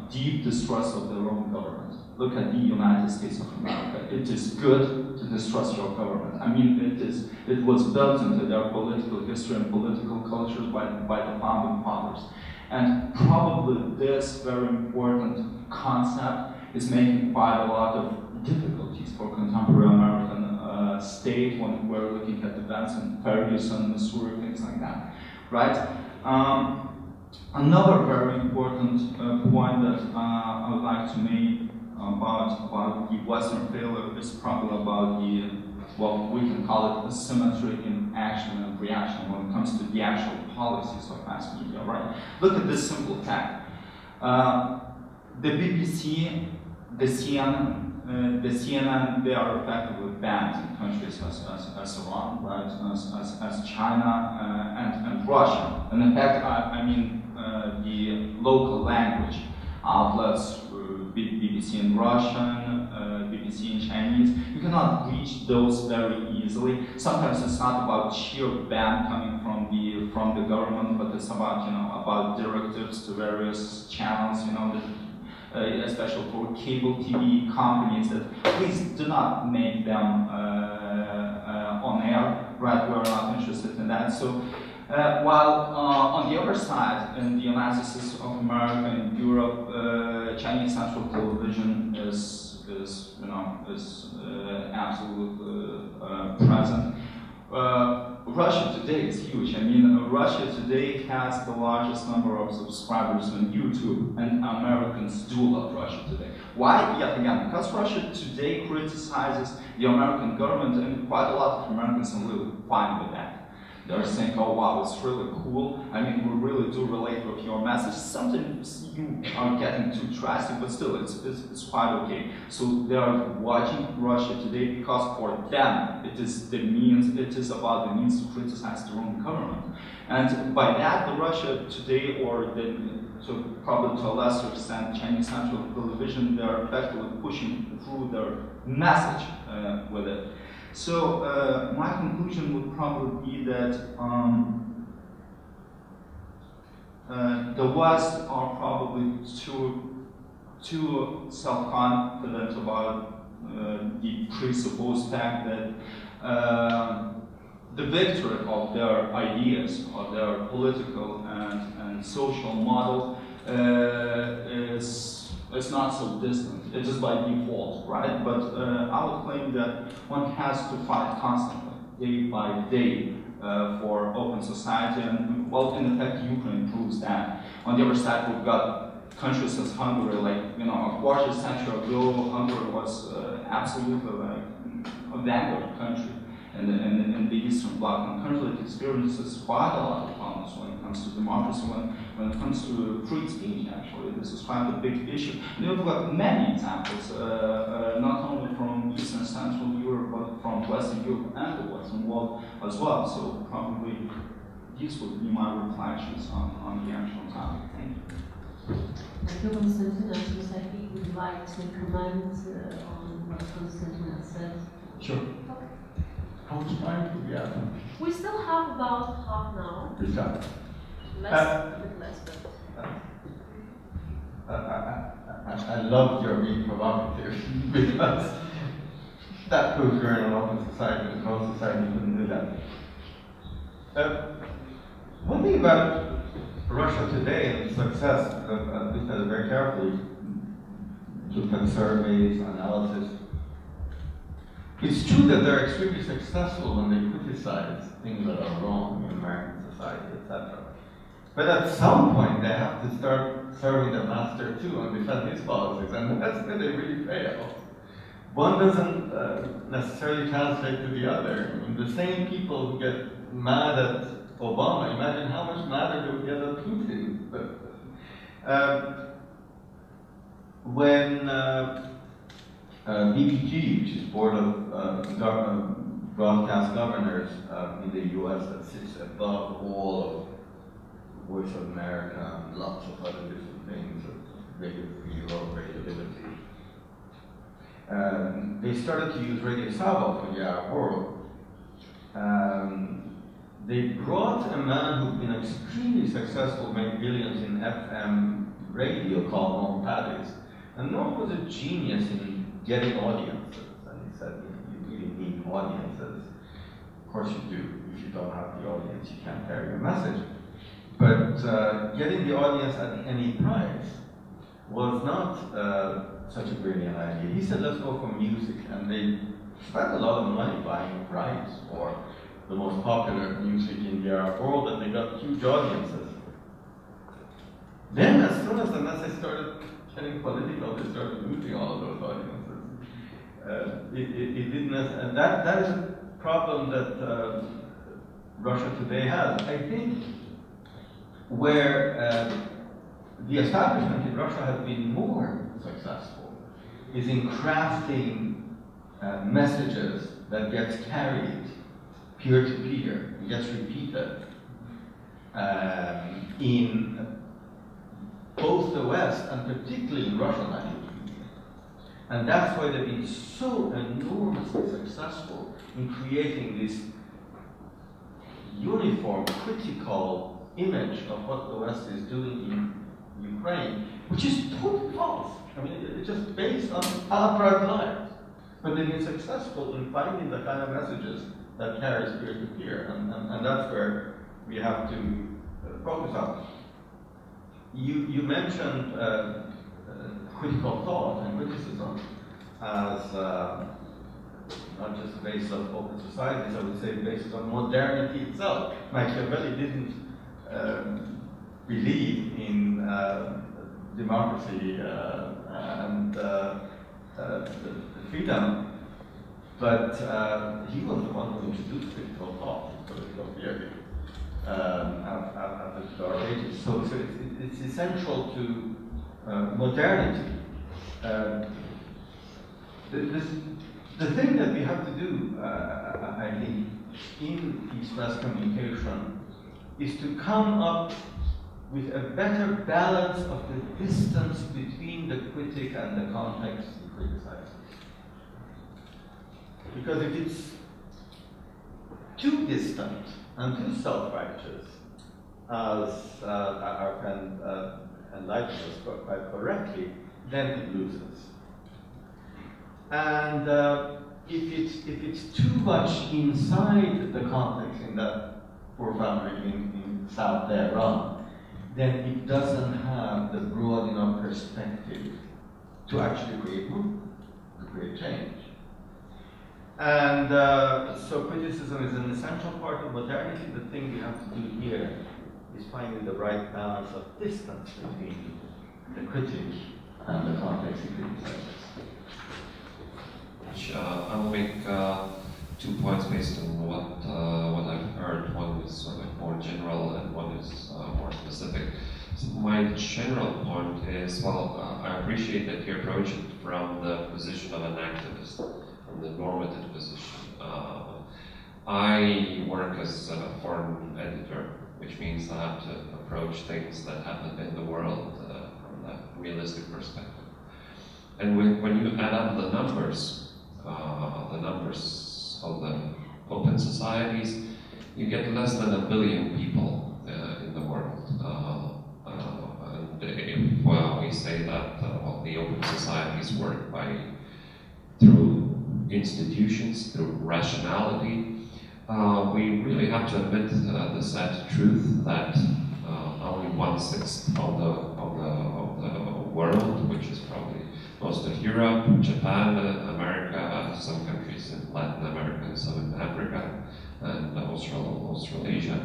deep distrust of their own government. Look at the United States of America. It is good to distrust your government. I mean, it was built into their political history and political cultures by the founding fathers. And probably this very important concept is making quite a lot of difficulties for contemporary American state when we're looking at events in Ferguson, Missouri, things like that, right? Another very important point that I would like to make about the Western failure is probably about the, well, we can call it asymmetry in action and reaction when it comes to the actual policies of mass media, right? Look at this simple fact. The BBC, the CNN, they are effectively banned in countries as Iran, right, as China and Russia. And in fact, I mean the local language outlets, BBC in Russian, BBC in Chinese, you cannot reach those very easily. Sometimes it's not about sheer ban coming from the government, but it's about, you know, about directives to various channels, you know, especially for cable TV companies, that please do not make them on air, right? We're not interested in that. So while on the other side, in the United States of America and Europe, Chinese Central Television is absolutely present. Russia today is huge. I mean, Russia today has the largest number of subscribers on YouTube, and Americans do love Russia today. Why? Yet again, because Russia today criticizes the American government, and quite a lot of Americans are really fine with that. They're saying, oh wow, it's really cool. I mean, we really do relate with your message. Sometimes you are getting too drastic, but still, it's quite okay. So they are watching Russia today because for them, it is about the means to criticize their own government. And by that, the Russia today, or probably to a lesser extent, Chinese Central Television, they're effectively pushing through their message with it. So my conclusion would probably be that the West are probably too self-confident about the presupposed fact that the victory of their ideas, of their political and social model is not so distant. It is by default, right? But I would claim that one has to fight constantly day by day for open society, and well, in effect, Ukraine proves that. On the other side, we've got countries as Hungary, like, you know, a quarter century ago, Hungary was absolutely like a vanguard country in the Eastern Bloc, and currently it experiences quite a lot of problems when it comes to democracy, when it comes to free speech, actually. This is quite a big issue. And we've got many examples, not only from Eastern Central Europe, but from Western Europe and the Western world as well. So probably these would be my reflections on the actual topic. Thank you. Thank you, Konstantin. Ms. Ahy, would you like to comment on what Konstantin has said? Sure. How much time do we have? We still have about half an hour. Good time. A bit less, but... I love your being provocative because that proves we're in an open society, and a closed society couldn't do that. One thing about Russia today and success, I've looked at it very carefully, looked at surveys, analysis. It's true that they're extremely successful when they criticize things that are wrong in American society, etc. But at some point, they have to start serving the master too and defend his policies, and that's where they really fail. One doesn't necessarily translate to the other. I mean, the same people who get mad at Obama, imagine how much madder they would get at Putin. But when BPG, which is Board of Broadcast Governors in the US, that sits above all of Voice of America and lots of other different things, Radio Free Europe, Radio Liberty. They started to use Radio Savo for the Arab world. They brought a man who'd been extremely successful, made billions in FM radio, called Norm Paddies. And Norm was a genius in getting audiences. And he said, you really need audiences. Of course you do. If you don't have the audience, you can't carry your message. But getting the audience at any price was not such a brilliant idea. He said, let's go for music. And they spent a lot of money buying rights for the most popular music in the Arab world, and they got huge audiences. Then, as soon as the message started getting political, they started losing all of those audiences. It didn't, and that is a problem that Russia today has. I think where the establishment in Russia has been more successful is in crafting messages that gets carried peer-to-peer, gets repeated in both the West and particularly in Russian language media. And that's why they've been so enormously successful in creating this uniform, critical image of what the West is doing in Ukraine, which is totally false. I mean, it's just based on outright lies. But they've been successful in finding the kind of messages that carries peer-to-peer, and that's where we have to focus on. You mentioned critical thought and criticism as not just the basis of open societies, I would say the basis of modernity itself. Machiavelli didn't believe in democracy and freedom, but he was the one who introduced critical thought in political theory at the Dark Ages. So it's essential to modernity. The thing that we have to do, I think, in East-West communication is to come up with a better balance of the distance between the critic and the context he criticizes. Because if it's too distant and too self-righteous, as our friend enlightened us quite correctly, then it loses. And if it's too much inside the context in that poor family in South Tehran, then it doesn't have the broad enough perspective to actually create movement, to create change. And so criticism is an essential part of modernity. The thing we have to do here is finding the right balance of distance between the critique and the context it criticizes. I'll make 2 points based on what I've heard. One is sort of more general and one is more specific. So my general point is, well, I appreciate that you approach it from the position of an activist, from the normative position. I work as a foreign editor, which means I have to approach things that happen in the world from that realistic perspective. And when you add up the numbers of the open societies, you get less than 1 billion people in the world. And if we say that well, the open societies work through institutions, through rationality, we really have to admit the sad truth that only 1/6 of the world, which is probably most of Europe, Japan, America, some countries in Latin America, and some in Africa, and Australasia,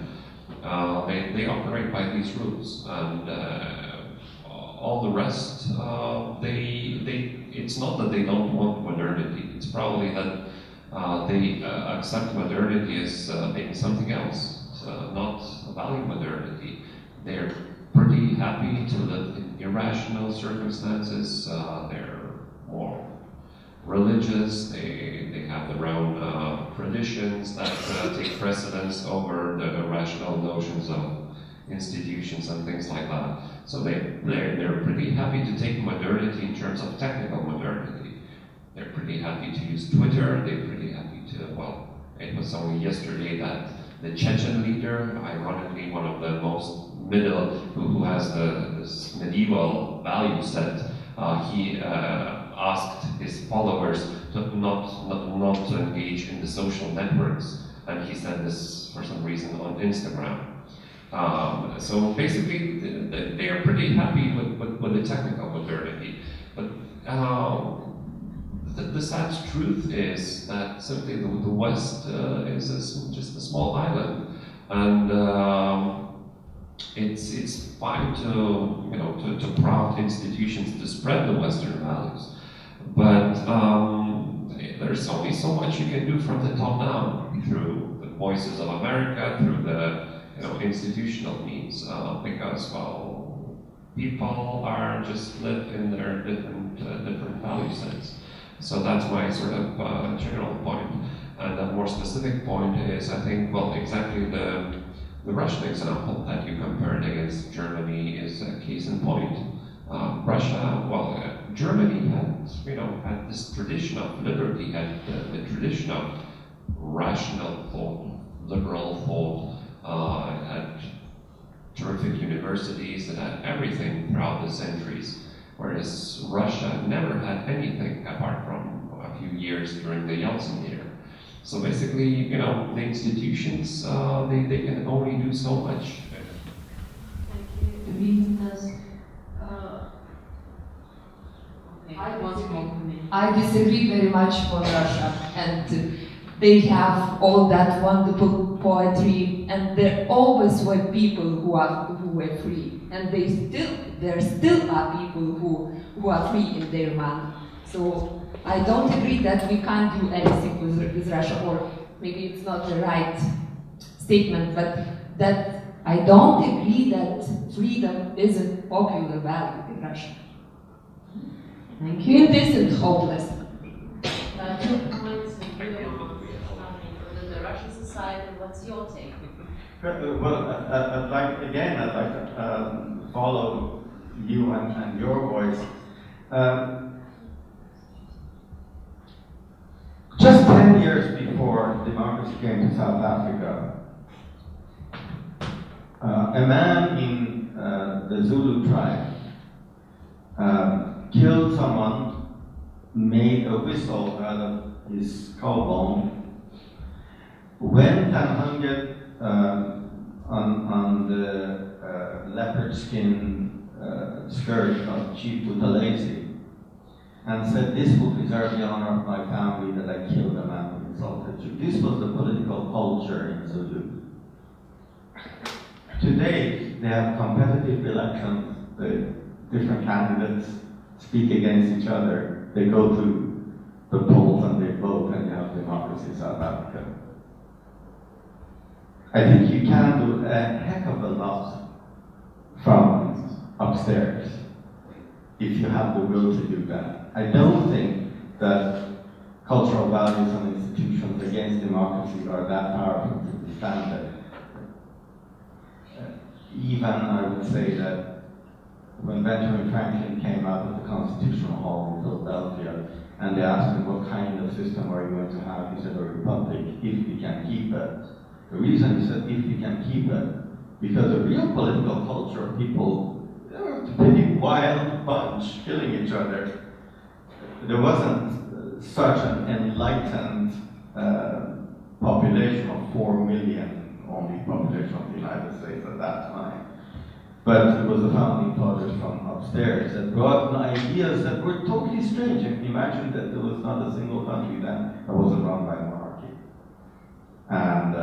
they operate by these rules, and all the rest, it's not that they don't want modernity, it's probably that they accept modernity as being something else, not value modernity. They're pretty happy to live in irrational circumstances. They're more religious. They have their own traditions that take precedence over the rational notions of institutions and things like that. So they're pretty happy to take modernity in terms of technical modernity. They're pretty happy to use Twitter. They're pretty happy to, well, it was only yesterday that the Chechen leader, ironically one of the most middle, who has this medieval value set, he asked his followers to not to engage in the social networks, and he said this for some reason on Instagram. So basically, they are pretty happy with the technical modernity, but the sad truth is that simply the West is just a small island, and it's fine to prompt institutions to spread the Western values, but there's only so much you can do from the top down through the Voices of America, through the institutional means, because well, people are just live in their different value sets. So that's my sort of general point. And a more specific point is, I think, well, exactly the Russian example that you compared against Germany is a case in point. Russia, well, Germany had this tradition of liberty, had the tradition of rational thought, liberal thought. It had terrific universities, it had everything throughout the centuries. Whereas Russia never had anything apart from a few years during the Yeltsin era. So basically, the institutions, they can only do so much. Thank you. The reason is, I disagree very much for Russia, and they have all that wonderful poetry, and there always were people who were free, and there still are people who are free in their mind. So I don't agree that we can't do anything with Russia, or maybe it's not the right statement, but that I don't agree that freedom is a popular value in Russia. thank you. It isn't hopeless. 2 points of view within the Russian society. What's your take? Well, I'd like to follow you and your voice. Just 10 years before democracy came to South Africa, a man in the Zulu tribe killed someone, made a whistle out of his skull bone, went and hung it on the leopard skin skirt of Chief Buthelezi, and said, "This will preserve the honor of my family that I killed a man with consulted you. This was the political culture in Zulu. Today, they have competitive elections. The different candidates speak against each other. They go to the polls and they vote, and you have democracy in South Africa. I think you can do a heck of a lot from upstairs if you have the will to do that. I don't think that cultural values and institutions against democracy are that powerful to withstand it. Even I would say that when Benjamin Franklin came out of the Constitutional Hall in Philadelphia and they asked him what kind of system are you going to have, he said a republic if we can keep it. The reason he said if we can keep it, because the real political culture of people, they were a pretty wild bunch killing each other. There wasn't such an enlightened population of 4 million, only population of the United States at that time. But it was the founding fathers from upstairs that brought ideas that were totally strange. You can imagine that there was not a single country then that wasn't run by monarchy. And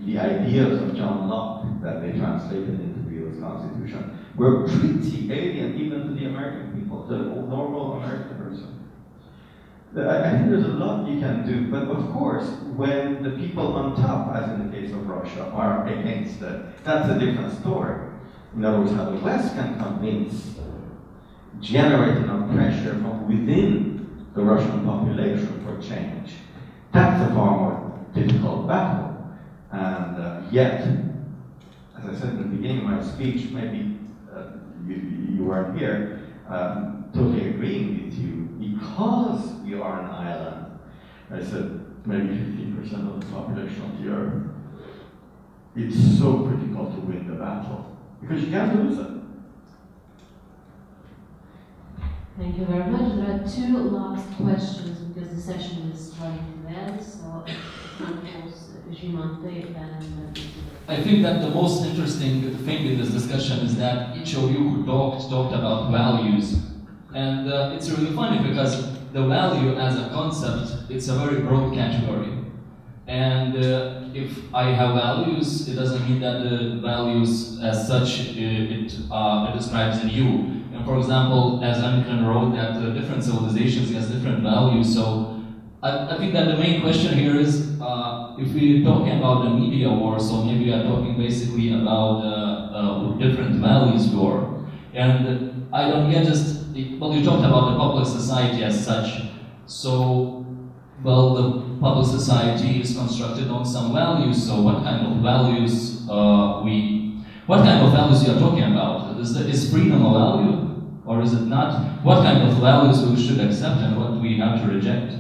the ideas of John Locke that they translated into the US Constitution were pretty alien even to the American people, the normal American person. I think there's a lot you can do, but of course, when the people on top, as in the case of Russia, are against it, that's a different story. In other words, how the West can convince, generate enough pressure from within the Russian population for change. That's a far more difficult battle. And yet, as I said in the beginning of my speech, maybe you weren't here, totally agreeing with you, because we are an island, I said maybe 15% of the population of the earth, it's so critical to win the battle, because you can't lose it. Thank you very much. There are two last questions because the session is running to end, so I think that the most interesting thing in this discussion is that each of you who talked about values. And it's really funny because the value as a concept, it's a very broad category. And if I have values, it doesn't mean that the values as such, it describes in you. And for example, as American wrote that different civilizations has different values. So I think that the main question here is, if we're talking about the media war, so maybe we are talking basically about different values war. And I don't get just, well, you talked about the public society as such. So, well, the public society is constructed on some values. So what kind of values what kind of values you are talking about? Is freedom a value? Or is it not? What kind of values we should accept and what we have to reject?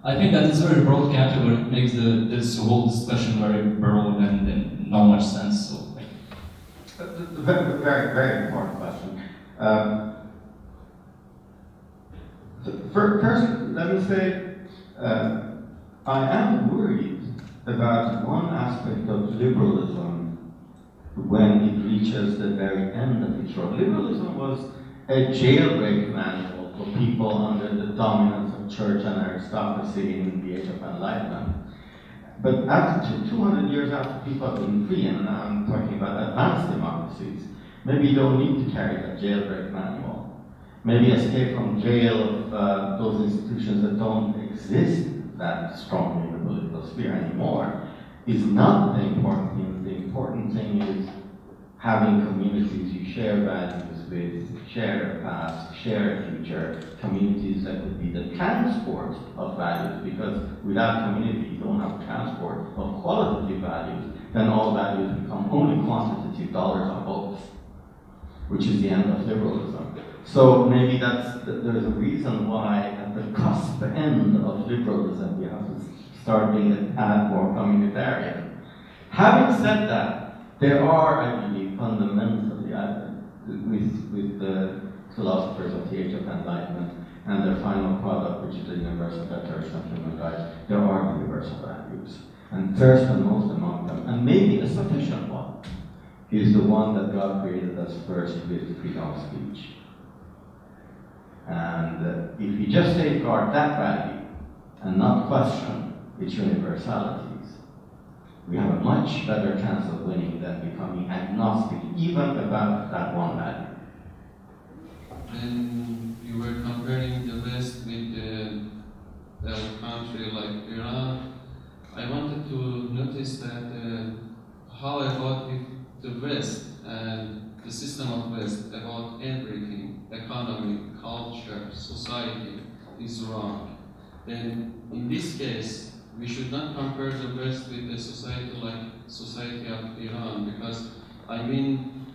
I think that it's a very broad category. It makes this whole discussion very broad and not much sense. So, very, very important question. First, let me say, I am worried about one aspect of liberalism when it reaches the very end of its road. Liberalism was a jailbreak manual for people under the dominance of church and aristocracy in the Age of Enlightenment. But after 200 years after people have been free, and I'm talking about advanced democracies, maybe you don't need to carry that jailbreak manual. Maybe escape from jail of those institutions that don't exist that strongly in the political sphere anymore is not the important thing. The important thing is having communities you share values with, share a past, share a future, communities that would be the transport of values, because without community you don't have transport of qualitative values, then all values become only quantitative dollars on votes, which is the end of liberalism. So maybe there's a reason why at the cusp end of liberalism we have to start being a tad more communitarian. Having said that, there are, I believe, fundamentally, with the philosophers of the Age of Enlightenment and their final product, which is the Universal Declaration of Human Rights, there are universal values. And first and most among them, and maybe a sufficient one, is the one that God created us first with freedom of speech. And if you just safeguard that value, and not question its universalities, we have a much better chance of winning than becoming agnostic, even about that one value. When you were comparing the West with a country like Iran, I wanted to notice that how about if the West and the system of West about everything, economy, culture, society, is wrong, then in this case, we should not compare the West with a society like society of Iran, because I mean,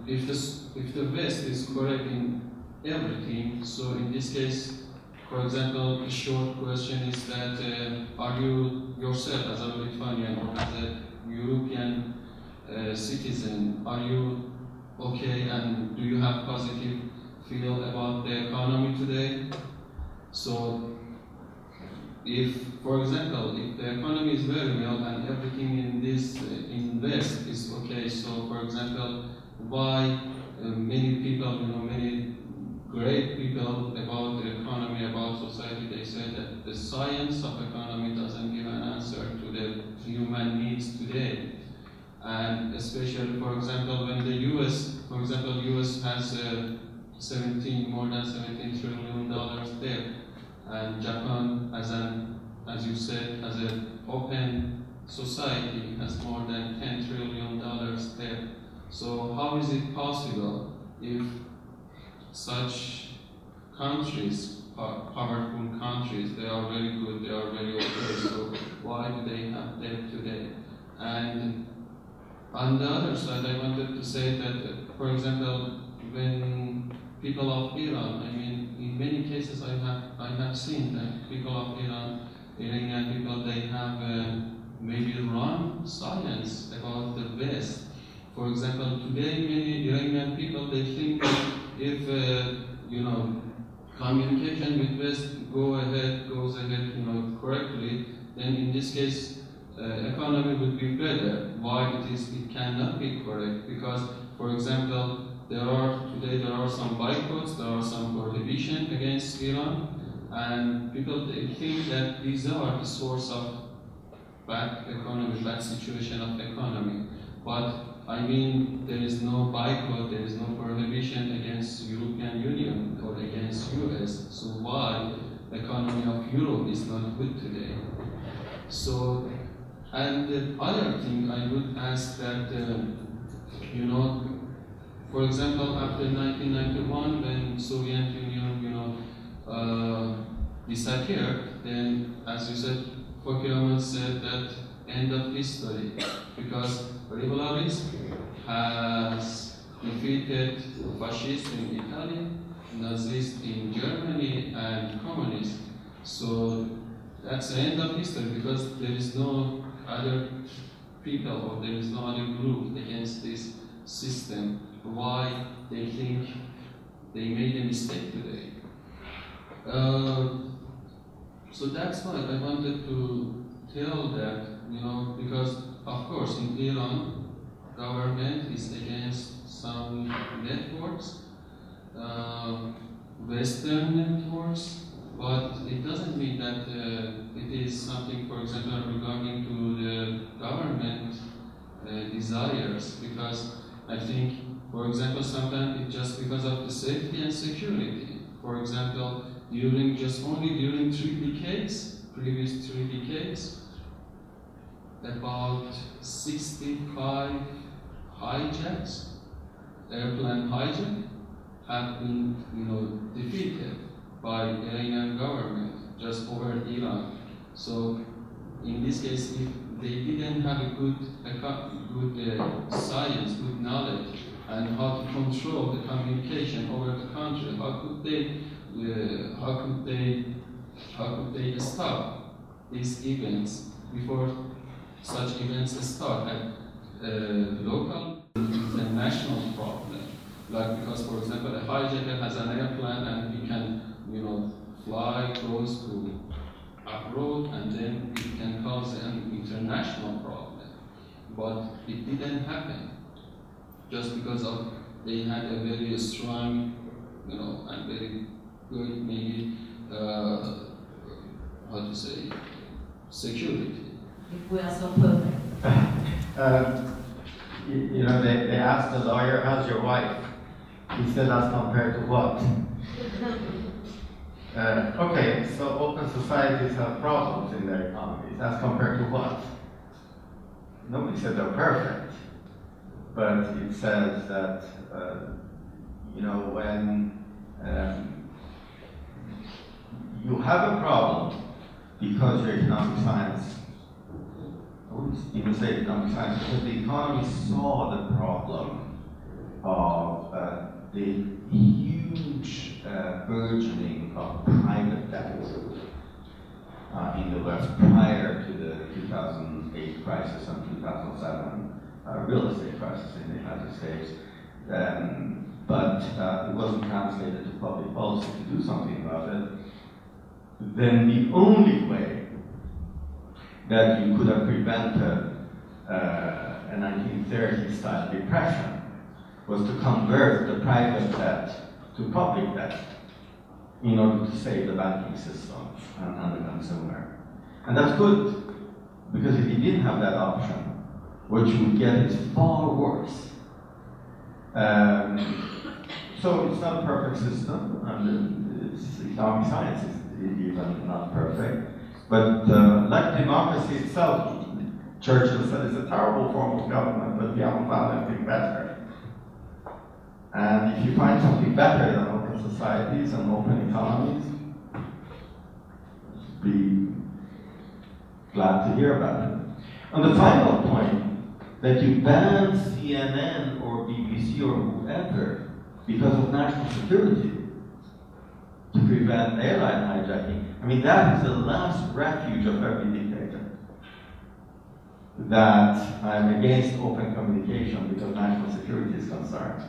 if the West is correct in everything, so in this case, for example, a short question is that are you yourself as a Lithuanian or as a European citizen, are you okay and do you have positive feel about the economy today? So if, for example, if the economy is very well and everything in this in West is okay, so for example, why many people, many great people about the economy, about society, they say that the science of economy doesn't give an answer to the human needs today. And especially, for example, when the US, for example, US has more than $17 trillion debt, and Japan, as you said, has an open society, has more than $10 trillion debt. So how is it possible if such countries, powerful countries, they are very good, they are very okay, so why do they have debt today? And on the other side, I wanted to say that, for example, when people of Iran, I mean, in many cases I have seen that people of Iran, Iranian people, they have maybe wrong science about the West. For example, today many Iranian people, they think that if communication with West goes ahead, correctly, then in this case economy would be better. Why it cannot be correct? Because, for example, today there are some boycotts, there are some prohibition against Iran, and people they think that these are the source of bad economy, bad situation of economy. But I mean, there is no boycott, there is no prohibition against European Union or against US. So why the economy of Europe is not good today? So, and the other thing I would ask that, for example, after 1991, when Soviet Union, disappeared, then, as you said, Fokirman said that end of history, because Revolution has defeated fascists in Italy, Nazis in Germany, and communists. So that's the end of history, because there is no other people or there is no other group against this system. Why they think they made a mistake today? So that's why I wanted to tell that, because of course in Iran, government is against some networks, Western networks, but it doesn't mean that it is something, for example, regarding to the government desires, because I think, for example, sometimes it's just because of the safety and security. For example, only during 3 decades, previous 3 decades, about 65 hijacks, airplane hijacks, have been, defeated by the Iranian government just over Iran. So, in this case, if they didn't have a good science, good knowledge, and how to control the communication over the country, how could they stop these events before such events start at local and national problem? Like, because, for example, a hijacker has an airplane and he can, fly, goes to abroad, and then it can cause an international problem. But it didn't happen, just because of they had a very strong, and very good maybe how to say, security. If we are so perfect. You know, they asked the lawyer, how's your wife? He said, as compared to what? Okay, so open societies have problems in their economies. As compared to what? Nobody said they're perfect. But it says that, you know, when you have a problem because your economic science, I wouldn't even say economic science, because the economy saw the problem of the huge burgeoning of private debt in the West prior to the 2008 crisis and 2007 real estate crisis in the United States. But it wasn't translated to public policy to do something about it. Then the only way that you could have prevented a 1930s style depression was to convert the private debt to public debt in order to save the banking system and the consumer. And that's good, because if you didn't have that option, what you would get is far worse. So it's not a perfect system, and it's economic science is even not perfect. But like democracy itself, Churchill said it's a terrible form of government, but we haven't found anything better. And if you find something better than open societies and open economies, be glad to hear about it. On the final point, that you ban CNN or BBC or whoever because of national security to prevent airline hijacking. I mean, that is the last refuge of every dictator. That I'm against open communication because national security is concerned.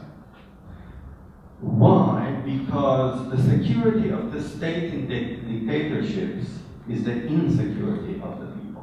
Why? Because the security of the state in dictatorships is the insecurity of the people.